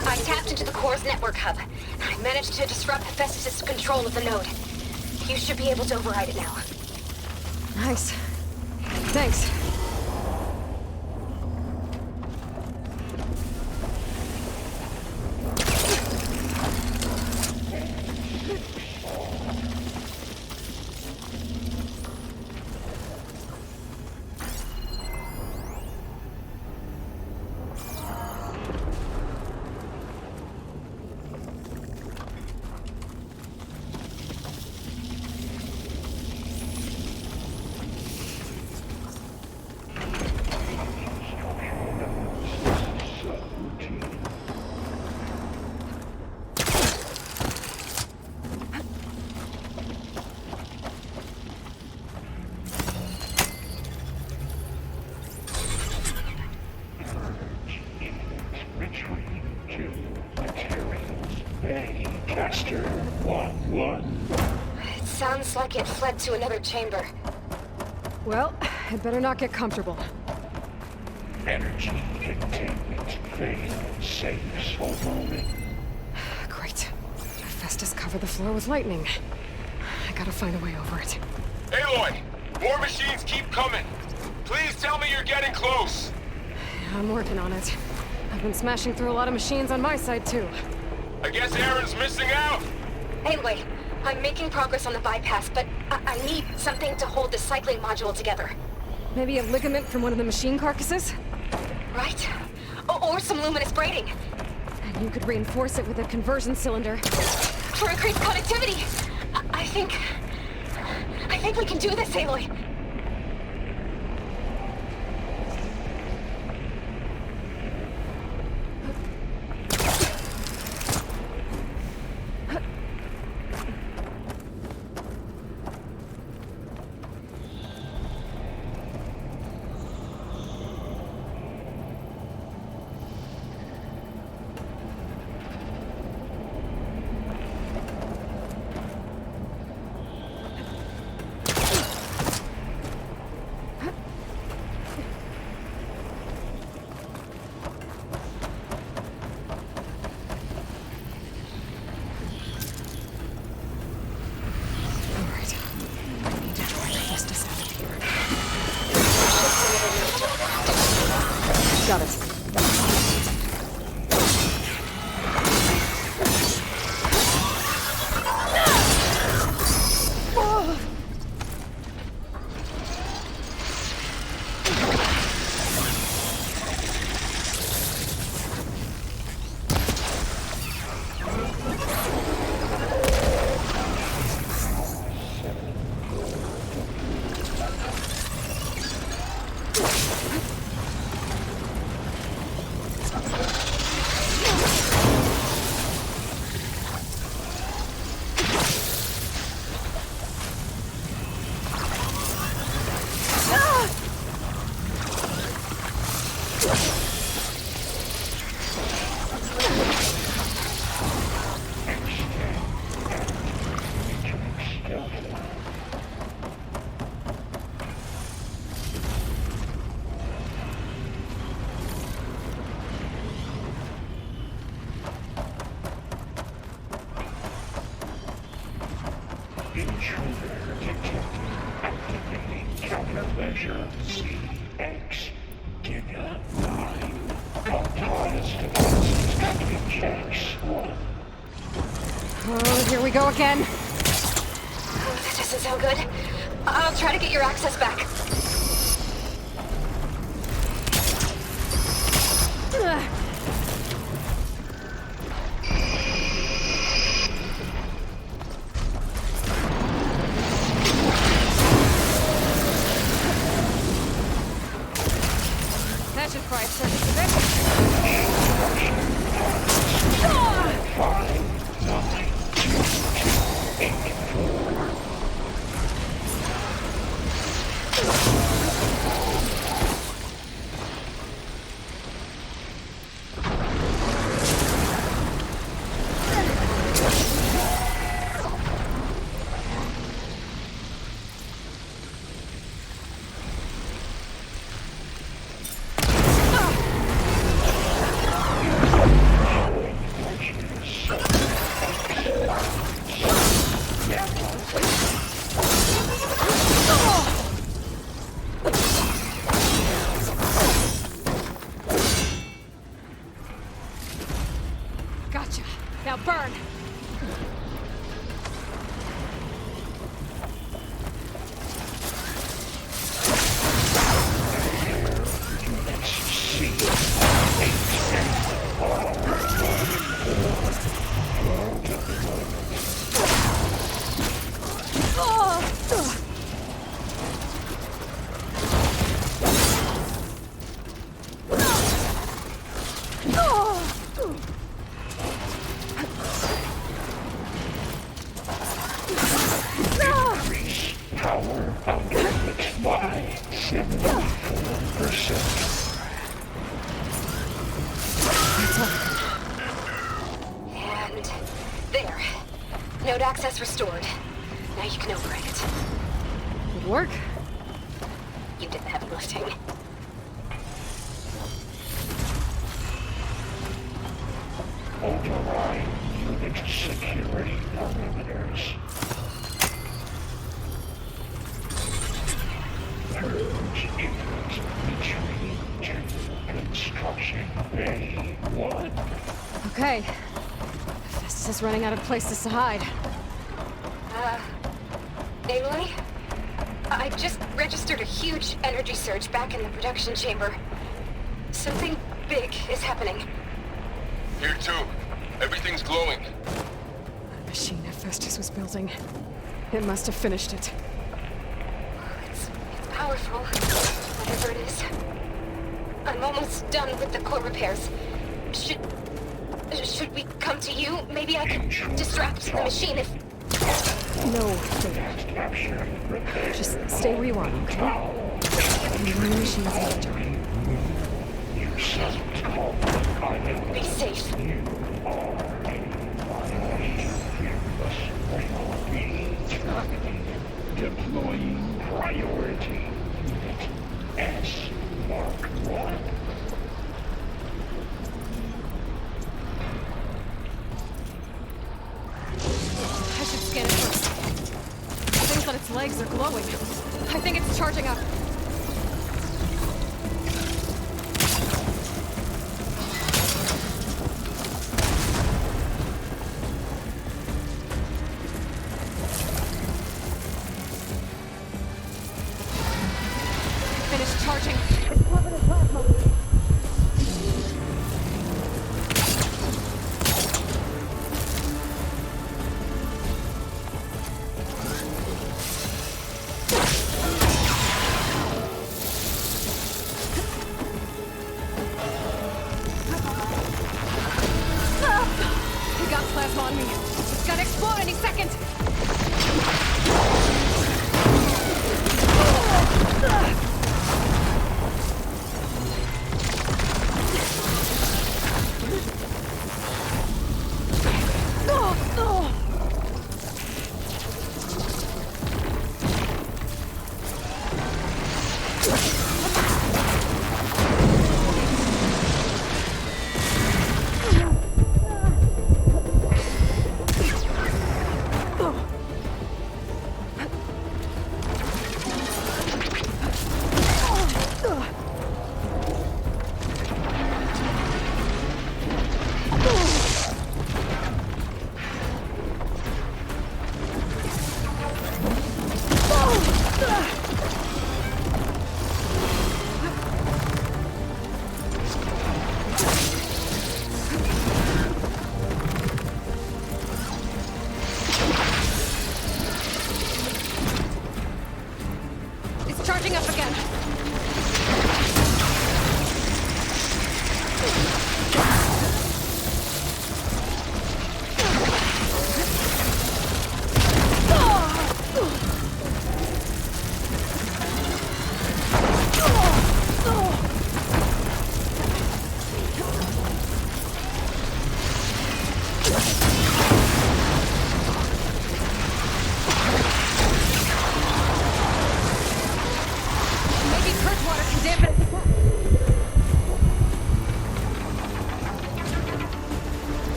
S11: I tapped into the core's network hub. I managed to disrupt Hephaestus' control of the node. You should be able to override it now.
S1: Nice. Thanks.
S14: Caster 1-1.
S11: It sounds like it fled to another chamber.
S1: Well, I'd better not get comfortable.
S14: Energy containment failed. Safe for moment.
S1: Great. Hephaestus covered the floor with lightning. I gotta find a way over it.
S17: Aloy! More machines keep coming! Please tell me you're getting close!
S1: I'm working on it. I've been smashing through a lot of machines on my side, too.
S17: I guess Aaron's missing out!
S11: Anyway, I'm making progress on the bypass, but I need something to hold the cycling module together.
S1: Maybe a ligament from one of the machine carcasses?
S11: Right. Or some luminous braiding.
S1: And you could reinforce it with a conversion cylinder.
S11: For increased connectivity! I think we can do this, Aloy.
S14: Intruder detected. Activating countermeasure CX. Giga 9. Autonomous devices checks 1.
S1: Oh, here we go again.
S11: Oh, that doesn't sound good. I'll try to get your access back.
S1: That should pry surface a bit.
S14: 5, 9, 2, 8, 4.
S1: Gotcha. Now burn.
S14: Power output by 74%.
S11: And there. Node access restored. Now you can override it.
S1: Good work.
S11: You did the heavy lifting.
S14: Override unit security parameters. Purge input between construction bay 1.
S1: Okay. Festus is running out of places to hide.
S11: Namely, I just registered a huge energy surge back in the production chamber. Something big is happening.
S17: Here too. Everything's glowing.
S1: The machine Festus was building. It must have finished it.
S11: It's powerful, whatever it is. I'm almost done with the core repairs. Should we come to you? Maybe I could distract the machine if...
S1: No, just stay where you are, okay? Run the machine's inventory.
S11: Be safe.
S14: Deploying priority unit S Mark 1.
S1: I should scan it first. Things on its legs are glowing. I think it's charging up. Finished charging. It's covered in plasma. He got plasma on me. It's gonna explode any second.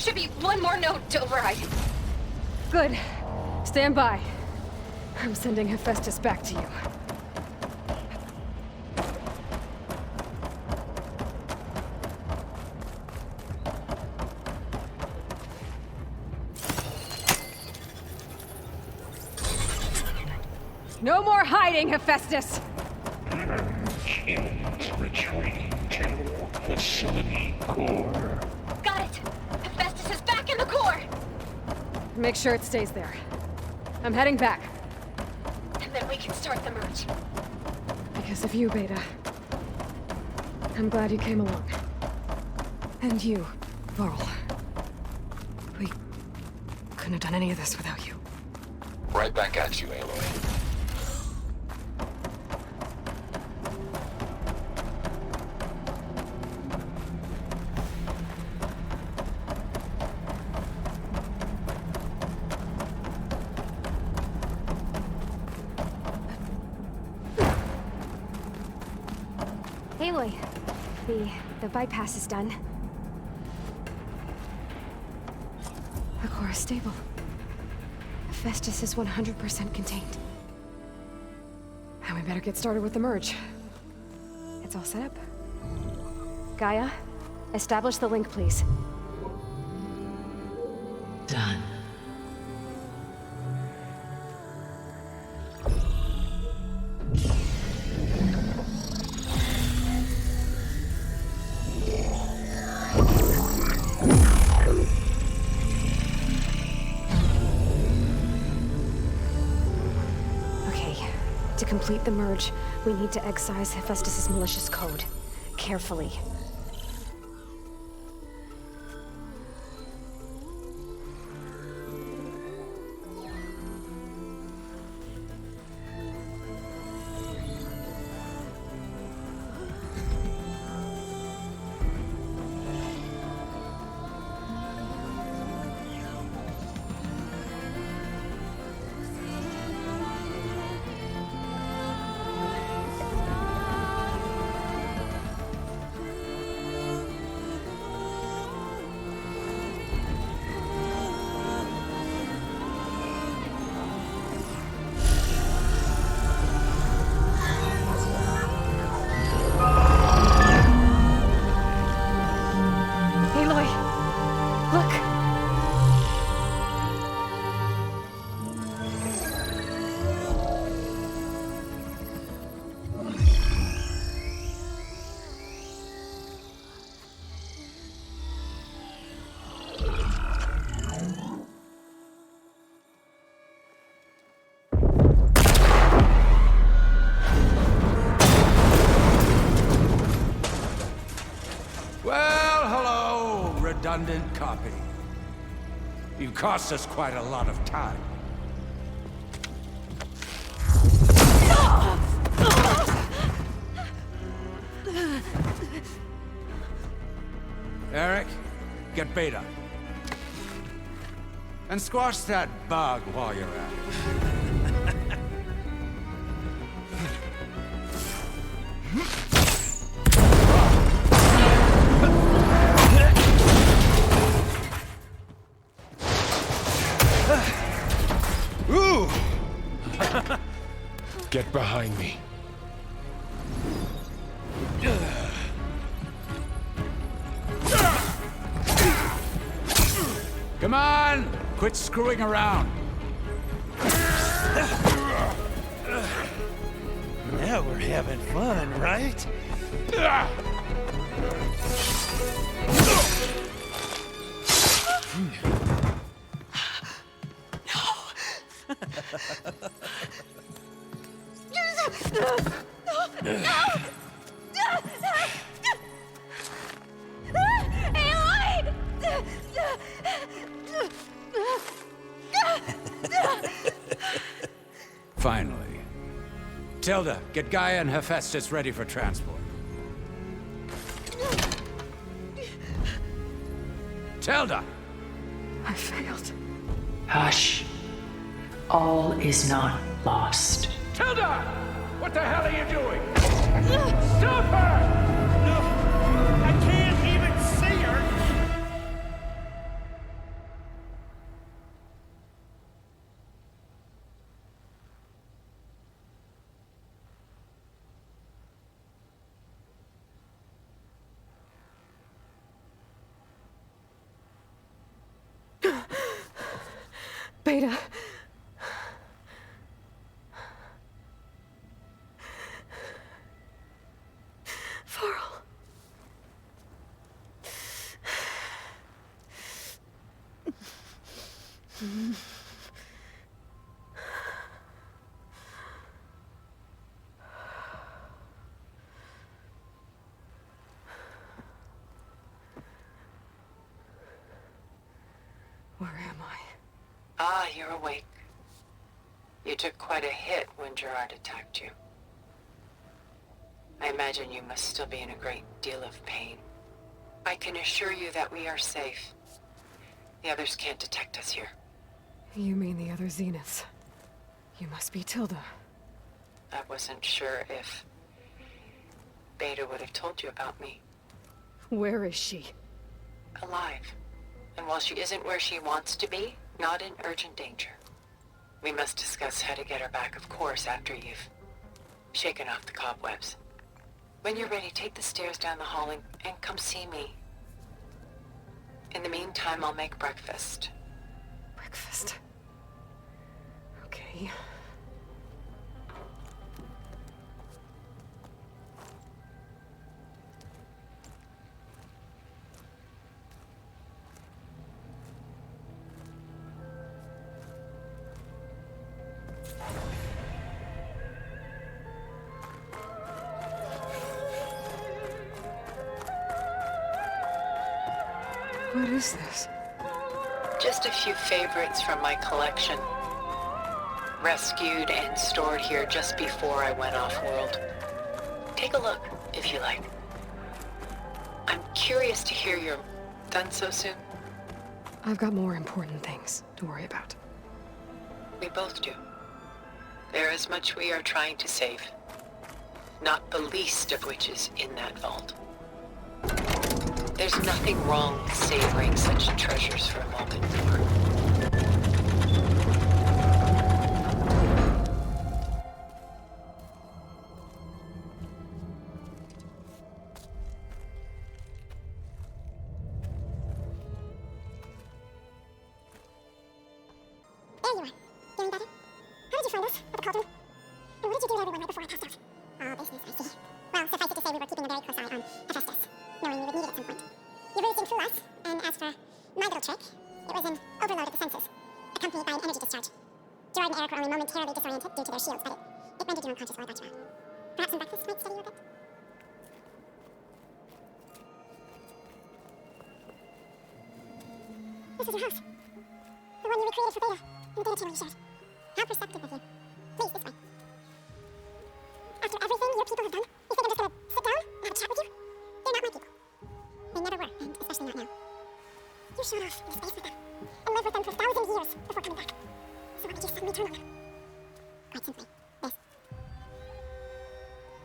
S11: should be one more note to override.
S1: Good. Stand by. I'm sending Hephaestus back to you. No more hiding, Hephaestus!
S13: Humans retreating to facility core.
S11: Got it! Hephaestus is back in the core!
S1: Make sure it stays there. I'm heading back.
S11: And then we can start the merge.
S1: Because of you, Beta. I'm glad you came along. And you, Varl. We couldn't have done any of this without you.
S19: Right back at you, Aloy.
S20: Aloy, the bypass is done.
S1: The core is stable. Hephaestus is 100% contained. And we better get started with the merge. It's all set up. Gaia, establish the link, please.
S16: Done.
S1: To complete the merge, we need to excise Hephaestus' malicious code. Carefully.
S14: Redundant copy. You've cost us quite a lot of time. Eric, get Beta. And squash that bug while you're at it.
S17: Ooh! Get behind me.
S14: Come on! Quit screwing around.
S2: Now we're having fun, right?
S14: Finally. Tilda, get Gaia and Hephaestus ready for transport. Tilda!
S1: I failed.
S16: Hush. All is not lost.
S14: Tilda! What the hell are you doing? Stop her!
S2: I can't even see her!
S1: Beta. Farrell. Where am I?
S21: Ah, you're awake. You took quite a hit when Gerard attacked you. I imagine you must still be in a great deal of pain. I can assure you that we are safe. The others can't detect us here.
S1: You mean the other Zeniths? You must be Tilda.
S21: I wasn't sure if Beta would have told you about me.
S1: Where is she?
S21: Alive. And while she isn't where she wants to be, not in urgent danger. We must discuss how to get her back, of course, after you've shaken off the cobwebs. When you're ready, take the stairs down the hall and come see me. In the meantime, I'll make breakfast.
S1: Breakfast? Okay. What is this?
S21: Just a few favorites from my collection. Rescued and stored here just before I went off-world. Take a look, if you like. I'm curious to hear you're done so soon.
S1: I've got more important things to worry about.
S21: We both do. There is much we are trying to save. Not the least of which is in that vault. There's nothing wrong with savoring such treasures for a moment more.
S22: There you are. Feeling better? How did you find us at the cauldron? And what did you do to everyone right before I passed out? Oh, business, I see. Well, suffice it to say we were keeping a very close eye on Hephaestus, knowing we would need it at some point. You rused in through us, and as for my little trick, it was an overload of the senses, accompanied by an energy discharge. Gerard and Eric were only momentarily disoriented due to their shields, but it rendered you unconscious while I got you out. Perhaps some breakfast might steady you a bit? This is your house. The one you recreated for Beta, in the data channel you shared. How perceptive of you. Please, this way. After everything your people have done, you think I'm just gonna sit down and have a chat with you? They're not my people. They never were, and especially not now. You shot off into space with them, and lived with them for 1,000 years before coming back. So what made you suddenly turn on them? Quite simply, this.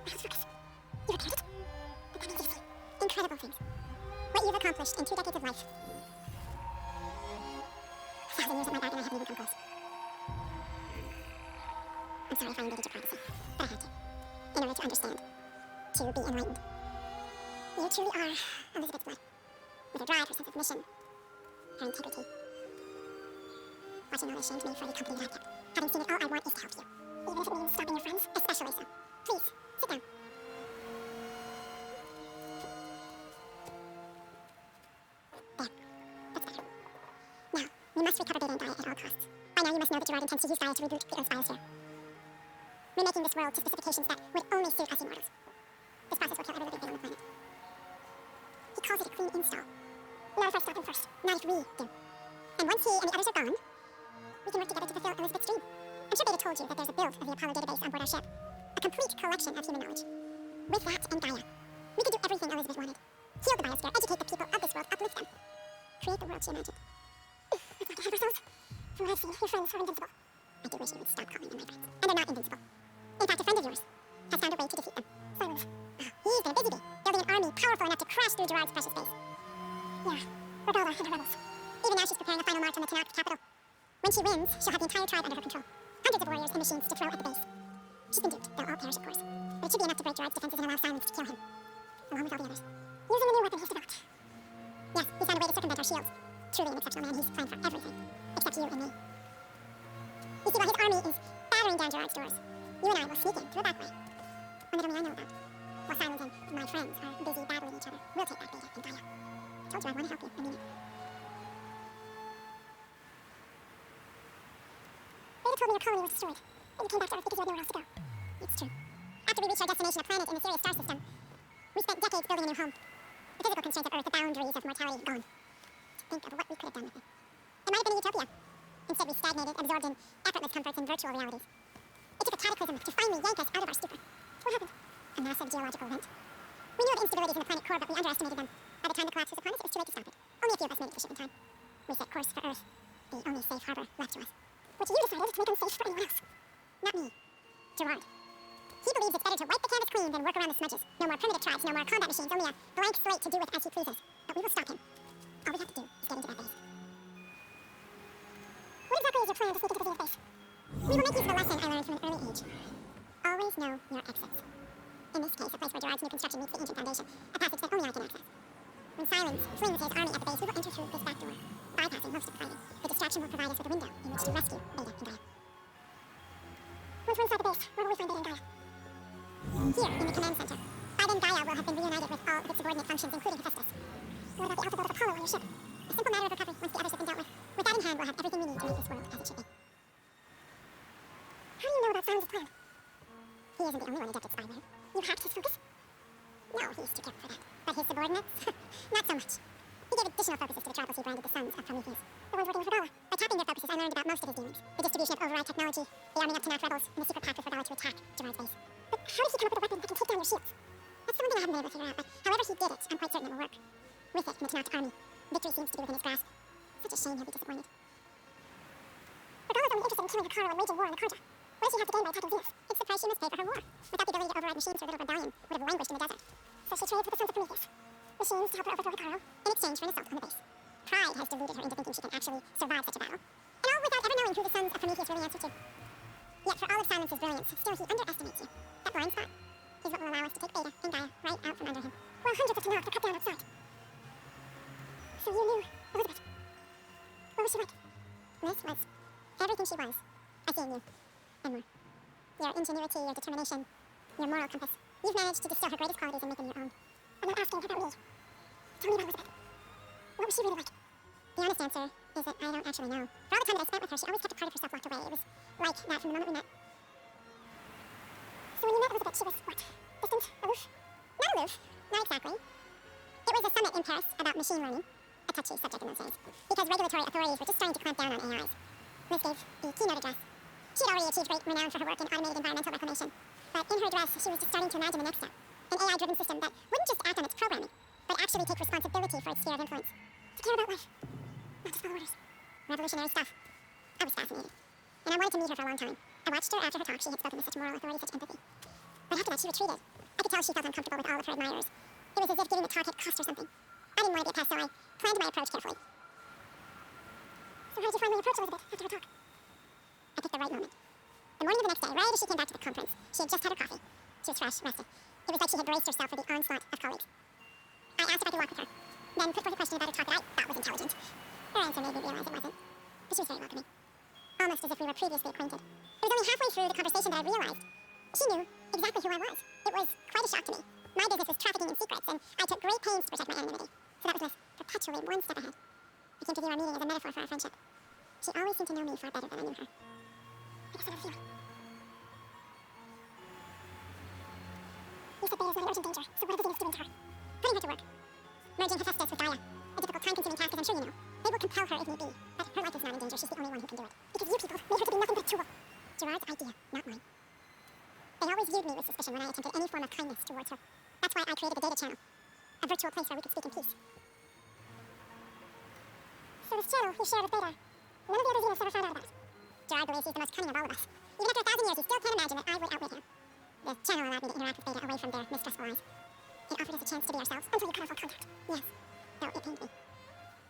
S22: Perhaps focus. You repaired it? But that means you see incredible things. What you've accomplished in 2 decades of life. 1,000 years at my back and I haven't even come close. I'm sorry if I invaded your privacy, but I had to. In order to understand. To be enlightened. You truly are Elizabeth's blood. With her drive, her sense of mission, her integrity. Watching all this shamed me for the company that I kept. Having seen it all, I want is to help you. Even if it means stopping your friends, especially so. Please, sit down. There. That's better. Now, we must recover Beta and Gaia at all costs. By now you must know that Gerard intends to use Gaia to reboot the Earth's biosphere. We're making this world to specifications that would only suit us immortals. This process will kill every living thing on the planet. He calls it a clean install. Not if I stop him first. Not if we do. And once he and the others are gone, we can work together to fulfill Elizabeth's dream. I'm sure Beta told you that there's a build of the Apollo database on board our ship. A complete collection of human knowledge. With that and Gaia, we could do everything Elizabeth wanted. Heal the biosphere, educate the people of this world, uplift them. Create the world she imagined. We've got to have ourselves. From what I've seen, your friends are invincible. I do wish you would stop calling them my friends. And they're not invincible. In fact, a friend of yours has found a way to defeat them. Cyrus. He's been a busy bee, building an army powerful enough to crash through Gerard's precious base. Yeah, Rebella and her rebels. Even now she's preparing a final march on the Tanakh capital. When she wins, she'll have the entire tribe under her control. Hundreds of warriors and machines to throw at the base. She's been duped. They'll all perish, of course. But it should be enough to break Gerard's defenses and allow Silence to kill him. Along with all the others. Using the new weapon he's developed. Yes, he's found a way to circumvent our shields. Truly an exceptional man. He's planned for everything. Except you and me. You see, while his army is battering down Gerard's doors, you and I will sneak in through a back way. One that only I know about. While Silence and my friends are busy battling each other, we'll take back Beta and Gaia. I told you I want to help you. I mean it. Beta told me your colony was destroyed, and you came back to Earth because you had nowhere else to go. It's true. After we reached our destination, a planet in the Sirius star system, we spent decades building a new home. The physical constraints of Earth, the boundaries of mortality, gone. Think of what we could have done with it. It might have been a utopia. Instead, we stagnated, absorbed in effortless comforts and virtual realities. It took a cataclysm to finally yank us out of our stupor. What happened? A massive geological event. We knew of instabilities in the planet core, but we underestimated them. By the time the collapse was upon us, it was too late to stop it. Only a few of us made it to the ship in time. We set course for Earth, the only safe harbor left to us. Which you decided to make unsafe for anyone else. Not me. Gerard. He believes it's better to wipe the canvas clean than work around the smudges. No more primitive tribes, no more combat machines, only a blank slate to do with as he pleases. But we will stop him. All we have to do is get into that base. What exactly is your plan to sneak into the Zenith base? We will make use of a lesson I learned from an early age. Always know your exits. In this case, a place where Gerard's new construction meets the ancient foundation, a passage that only I can access. When Silence flings his army at the base, we will enter through this back door, bypassing most of the fighting. The distraction will provide us with a window in which to rescue Beta and Gaia. Once we're inside the base, where will we find Beta and Gaia? Here, in the command center. By then, Gaia will have been reunited with all of its subordinate functions, including Hephaestus. What about the alpha build of Apollo on your ship? A simple matter of recovery once the others have been dealt with. With that in hand, we'll have everything we need to make this world as it should be. How do you know about Silence's plan? He isn't the only one adept at spyware. You hacked his focus? No, he's too careful for that. But his subordinates? Not so much. He gave additional focuses to the tribals he branded the Sons of Prometheus. The ones working with Regala. By tapping their focuses, I learned about most of his dealings. The distribution of override technology, the arming up to Nath rebels, and the secret pact with Regala to attack Gerard's base. But how did he come up with a weapon that can take down your shields? That's the one thing I haven't been able to figure out, but however he did it, I'm quite certain it will work. With it and the Tanakh army, victory seems to be within his grasp. Such a shame he'll be disappointed. Regala's only interested in killing Hikaru and waging war on the Karja. What does she have to gain by attacking Venus? It's the price she must pay for her war. Without the ability to override machines, her little rebellion would have languished in the desert. So she trades with the Sons of Prometheus. Machines to help her overthrow Hikaru in exchange for an assault on the base. Pride has deluded her into thinking she can actually survive such a battle. And all without ever knowing who the Sons of Prometheus really answer to. Yet for all of Silence's brilliance, still he underestimates you. That blind spot is what will allow us to take Beta and Gaia right out from under him. While hundreds of Tanakh are cut down outside. So you knew Elizabeth. What was she like? This was everything she was. I see in you. And more. Your ingenuity, your determination, your moral compass. You've managed to distill her greatest qualities and make them your own. I'm not asking about me. Tell me about Elizabeth. What was she really like? The honest answer is that I don't actually know. For all the time that I spent with her, she always kept a part of herself locked away. It was like that from the moment we met. So when you met Elizabeth, she was what? Distant? Aloof? Not aloof. Not exactly. It was a summit in Paris about machine learning. A touchy subject in those days. Because regulatory authorities were just starting to clamp down on AIs. Liz gave the keynote address. She had already achieved great renown for her work in automated environmental reclamation. But in her address, she was just starting to imagine the next step. An AI-driven system that wouldn't just act on its programming, but actually take responsibility for its sphere of influence. To care about life. Not just follow orders. Revolutionary stuff. I was fascinated. And I wanted to meet her for a long time. I watched her after her talk. She had spoken with such moral authority, such empathy. But after that, she retreated. I could tell she felt uncomfortable with all of her admirers. It was as if giving the talk had cost her something. I didn't want to be a pest, so I planned my approach carefully. So how did you finally approach Elizabeth after her talk? I picked the right moment. The morning of the next day, right as she came back to the conference, she had just had her coffee. She was fresh, rested. It was like she had braced herself for the onslaught of colleagues. I asked if I could walk with her, then put forth a question about a talk that I thought was intelligent. Her answer made me realize it wasn't. But she was very welcoming. Almost as if we were previously acquainted. It was only halfway through the conversation that I realized she knew exactly who I was. It was quite a shock to me. My business was trafficking in secrets, and I took great pains to protect my anonymity. So that was Liz, perpetually one step ahead. I came to view our meeting as a metaphor for our friendship. She always seemed to know me far better than I knew her. I guess I have a feeling. You said Beta's not in urgent danger, so what are the Zeniths doing to her? Putting her to work. Merging Hephaestus with Gaia. A difficult, time-consuming task, as I'm sure you know. They will compel her if need be, but her life is not in danger. She's the only one who can do it. Because you people made her to be nothing but a tool. Gerard's idea, not mine. They always viewed me with suspicion when I attempted any form of kindness towards her. That's why I created the data channel. A virtual place where we could speak in peace. So this channel you shared with Beta, none of the other Zeniths ever found out about it. Gerard believes he's the most cunning of all of us. Even after 1,000 years, he still can't imagine that I would outwit him. The channel allowed me to interact with Beta away from their mistrustful eyes. It offered us a chance to be ourselves until you cut off all contact. Yes, though it pained me.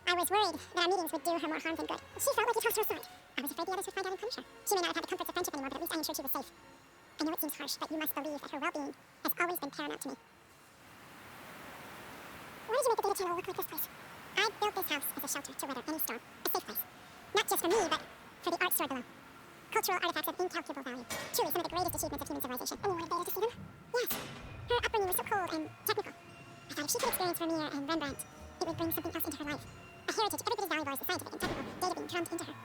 S22: I was worried that our meetings would do her more harm than good. She felt like you tossed her aside. I was afraid the others would find out and punish her. She may not have had the comforts of friendship anymore, but at least I ensured she was safe. I know it seems harsh, but you must believe that her well-being has always been paramount to me. Why did you make the data channel look like this place? I built this house as a shelter to weather any storm. A safe place. Not just for me, but for the art stored below. Cultural artifacts of incalculable value. Truly some of the greatest achievements of human civilization. And you wanted Beta to see them? Yes. Her upbringing was so cold and technical. I thought if she could experience Vermeer and Rembrandt, it would bring something else into her life. A heritage every bit as valuable as the scientific and technical data being drummed into her.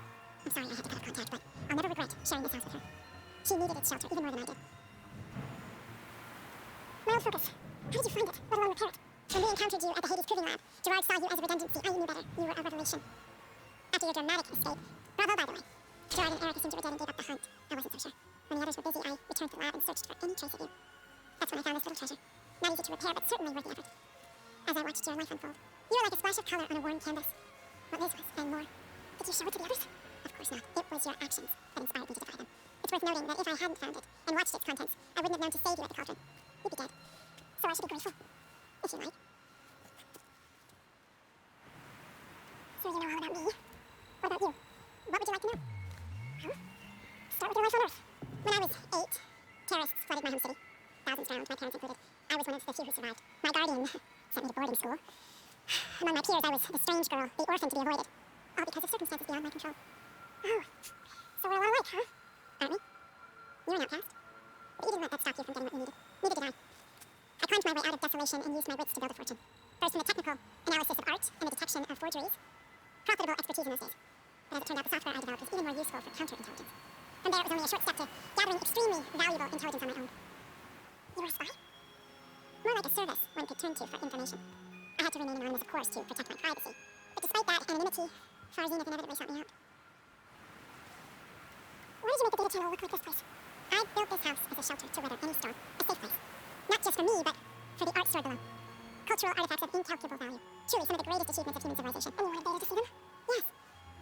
S22: I'm sorry I had to cut off contact, but I'll never regret sharing this house with her. She needed its shelter even more than I did. My old focus. How did you find it, let alone repair it? When we encountered you at the Hades Proving Lab, Gerard saw you as a redundancy. I knew better. You were a revelation. After your dramatic escape, bravo by the way. Gerard and Eric assumed you were dead and gave up the hunt. I wasn't so sure. When the others were busy, I returned to the lab and searched for any trace of you. That's when I found this little treasure. Not easy to repair, but certainly worth the effort. As I watched your life unfold, you were like a splash of color on a worn canvas. What Liz was, and more. Did you show it to the others? Of course not. It was your actions that inspired me to defy them. It's worth noting that if I hadn't found it and watched its contents, I wouldn't have known to save you at the cauldron. You'd be dead. So I should be grateful. If you like. So you know all about me. What about you? What would you like to know? Huh? Start with your life on Earth. When I was 8, terrorists flooded my home city. Thousands drowned, my parents included. I was one of the few who survived. My guardian sent me to boarding school. Among my peers, I was the strange girl, the orphan to be avoided. All because of circumstances beyond my control. Oh, so we're a lot alike, huh? Aren't we? You're an outcast. But you didn't let that stop you from getting what you needed. Neither did I. I climbed my way out of desolation and used my wits to build a fortune. First from the technical analysis of art and the detection of forgeries. Profitable expertise in those days. But as it turned out, the software I developed was even more useful for counterintelligence. From there, it was only a short step to gathering extremely valuable intelligence on my own. You were a spy? More like a service one could turn to for information. I had to remain anonymous, of course, to protect my privacy. But despite that anonymity, Farzineth inevitably sought me out. Why did you make the data channel look like this place? I built this house as a shelter to weather any storm. A safe place. Not just for me, but for the art stored below. Cultural artifacts of incalculable value. Truly some of the greatest achievements of human civilization. And you wanted Beta to see them? Yes.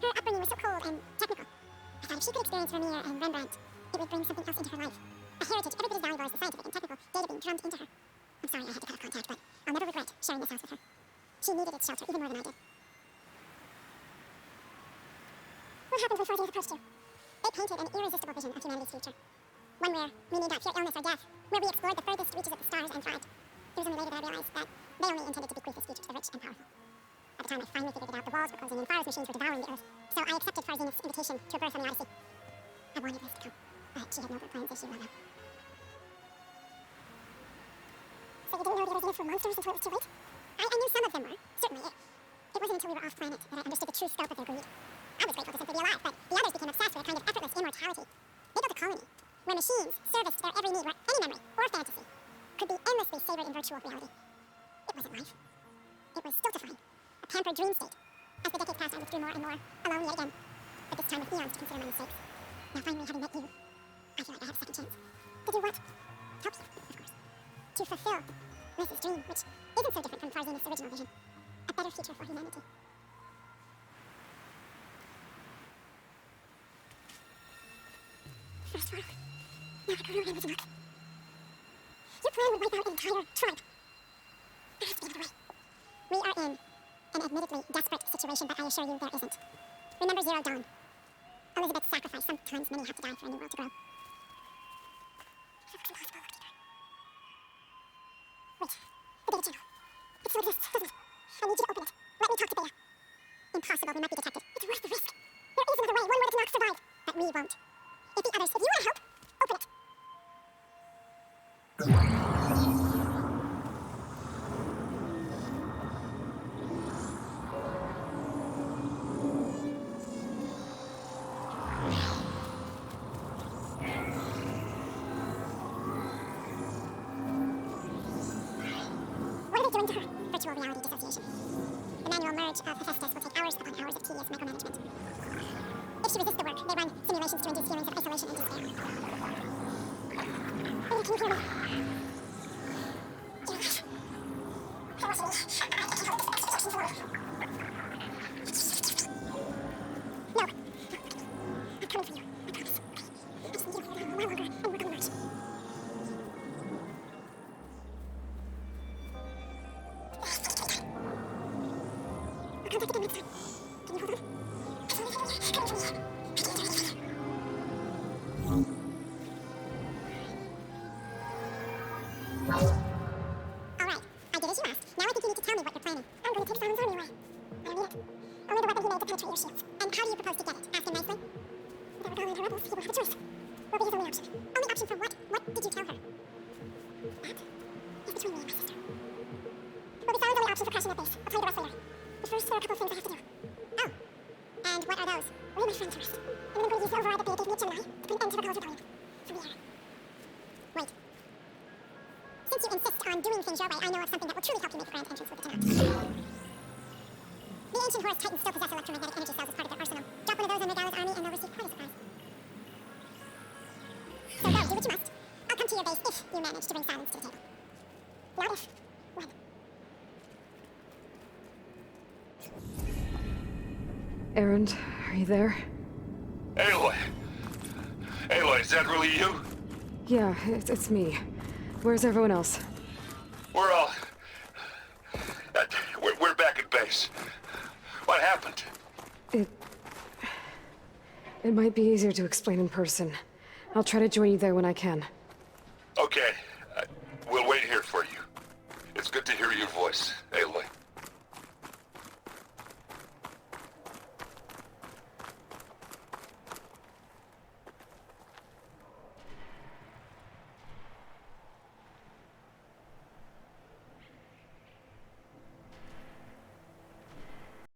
S22: Her upbringing was so cold and technical. I thought if she could experience Vermeer and Rembrandt, it would bring something else into her life. A heritage every bit as valuable as the scientific and technical data being drummed into her. I'm sorry I had to cut off contact, but I'll never regret sharing this house with her. She needed its shelter even more than I did. What happened when Farzineth approached you? They painted an irresistible vision of humanity's future. One where we need not fear illness or death, where we explored the furthest reaches of the stars and thrived. It was only later that I realized that they only intended to bequeath this future to the rich and powerful. At the time I finally figured it out, the walls were closing in, Pharaoh's machines were devouring the earth. So I accepted Farzineth's invitation to a birth on the Odyssey. I wanted Liz to come, but she had no good plans as she will now. So you didn't know the Odyssey were monsters until it was too late? I knew some of them were, certainly. It wasn't until we were off-planet that I understood the true scope of their greed. I was grateful to simply be alive, but the others became obsessed with a kind of effortless immortality. They built a colony, where machines serviced their every need, where any memory, or fantasy, could be endlessly savored in virtual reality. It wasn't life. It was stultifying, a pampered dream state. As the decades passed, I withdrew more and more, alone yet again. But this time with eons to consider my mistakes. Now finally having met you, I feel like I have a second chance. To do what? Help you, of course. To fulfill Liz's dream, which isn't so different from Farzineth's original vision. A better future for humanity. First one. Now I go to was enough. Your plan would wipe out an entire tribe. There has to be another way. We are in an admittedly desperate situation, but I assure you there isn't. Remember Zero Dawn. Elizabeth's sacrifice. Sometimes many have to die for a new world to grow. It looks impossible. Wait. The data channel. It still exists, doesn't it? I need you to open it. Let me talk to Beta. Impossible. We might be detected. It's worth the risk. There is another way. One where the Nox survive. But we won't. If the others, if you want to help, open it. What are they doing to her? Virtual reality dissociation. The manual merge of Hephaestus will take hours upon hours of tedious micromanagement. If she resists the work, they run simulations to induce feelings of isolation and despair. Beta, can you hear me? Yes. I was I can hold this expression for No. I'm coming for you. I promise. I just need you to hold on a while longer and work on the merge. I'll contact again next time. Can you hold on? Alright, I did as you asked. Now I think you need to tell me what you're planning. I'm going to take Simon's army away. I don't need it. Only the weapon he made to penetrate your shields. And how do you propose to get it? Ask him nicely? Without rebelling and rebels, you will have a choice. base. I'll tell you the rest later. But first, there are a couple of things I have to do. Oh. And what are those? Leave my friend first. And then I'm going to use the override that they gave me at Gemini to put an end to Recall's rebellion. From the air. Wait. Since you insist on doing things your way, I know of something that will truly help you make a grand entrance with it tonight. The ancient Horus Titans still possess electromagnetic energy cells as part of their arsenal. Drop one of those on Megala's army and they'll receive quite a surprise. So go, do what you must. I'll come to your base if you manage to bring silence to the table. Not if. When.
S1: Erend, are you there?
S12: Aloy! Aloy, is that really you?
S1: Yeah, it's me. Where's everyone else?
S12: We're all... we're back at base. What happened?
S1: It might be easier to explain in person. I'll try to join you there when I can.
S12: Okay. We'll wait here for you. It's good to hear your voice, Aloy.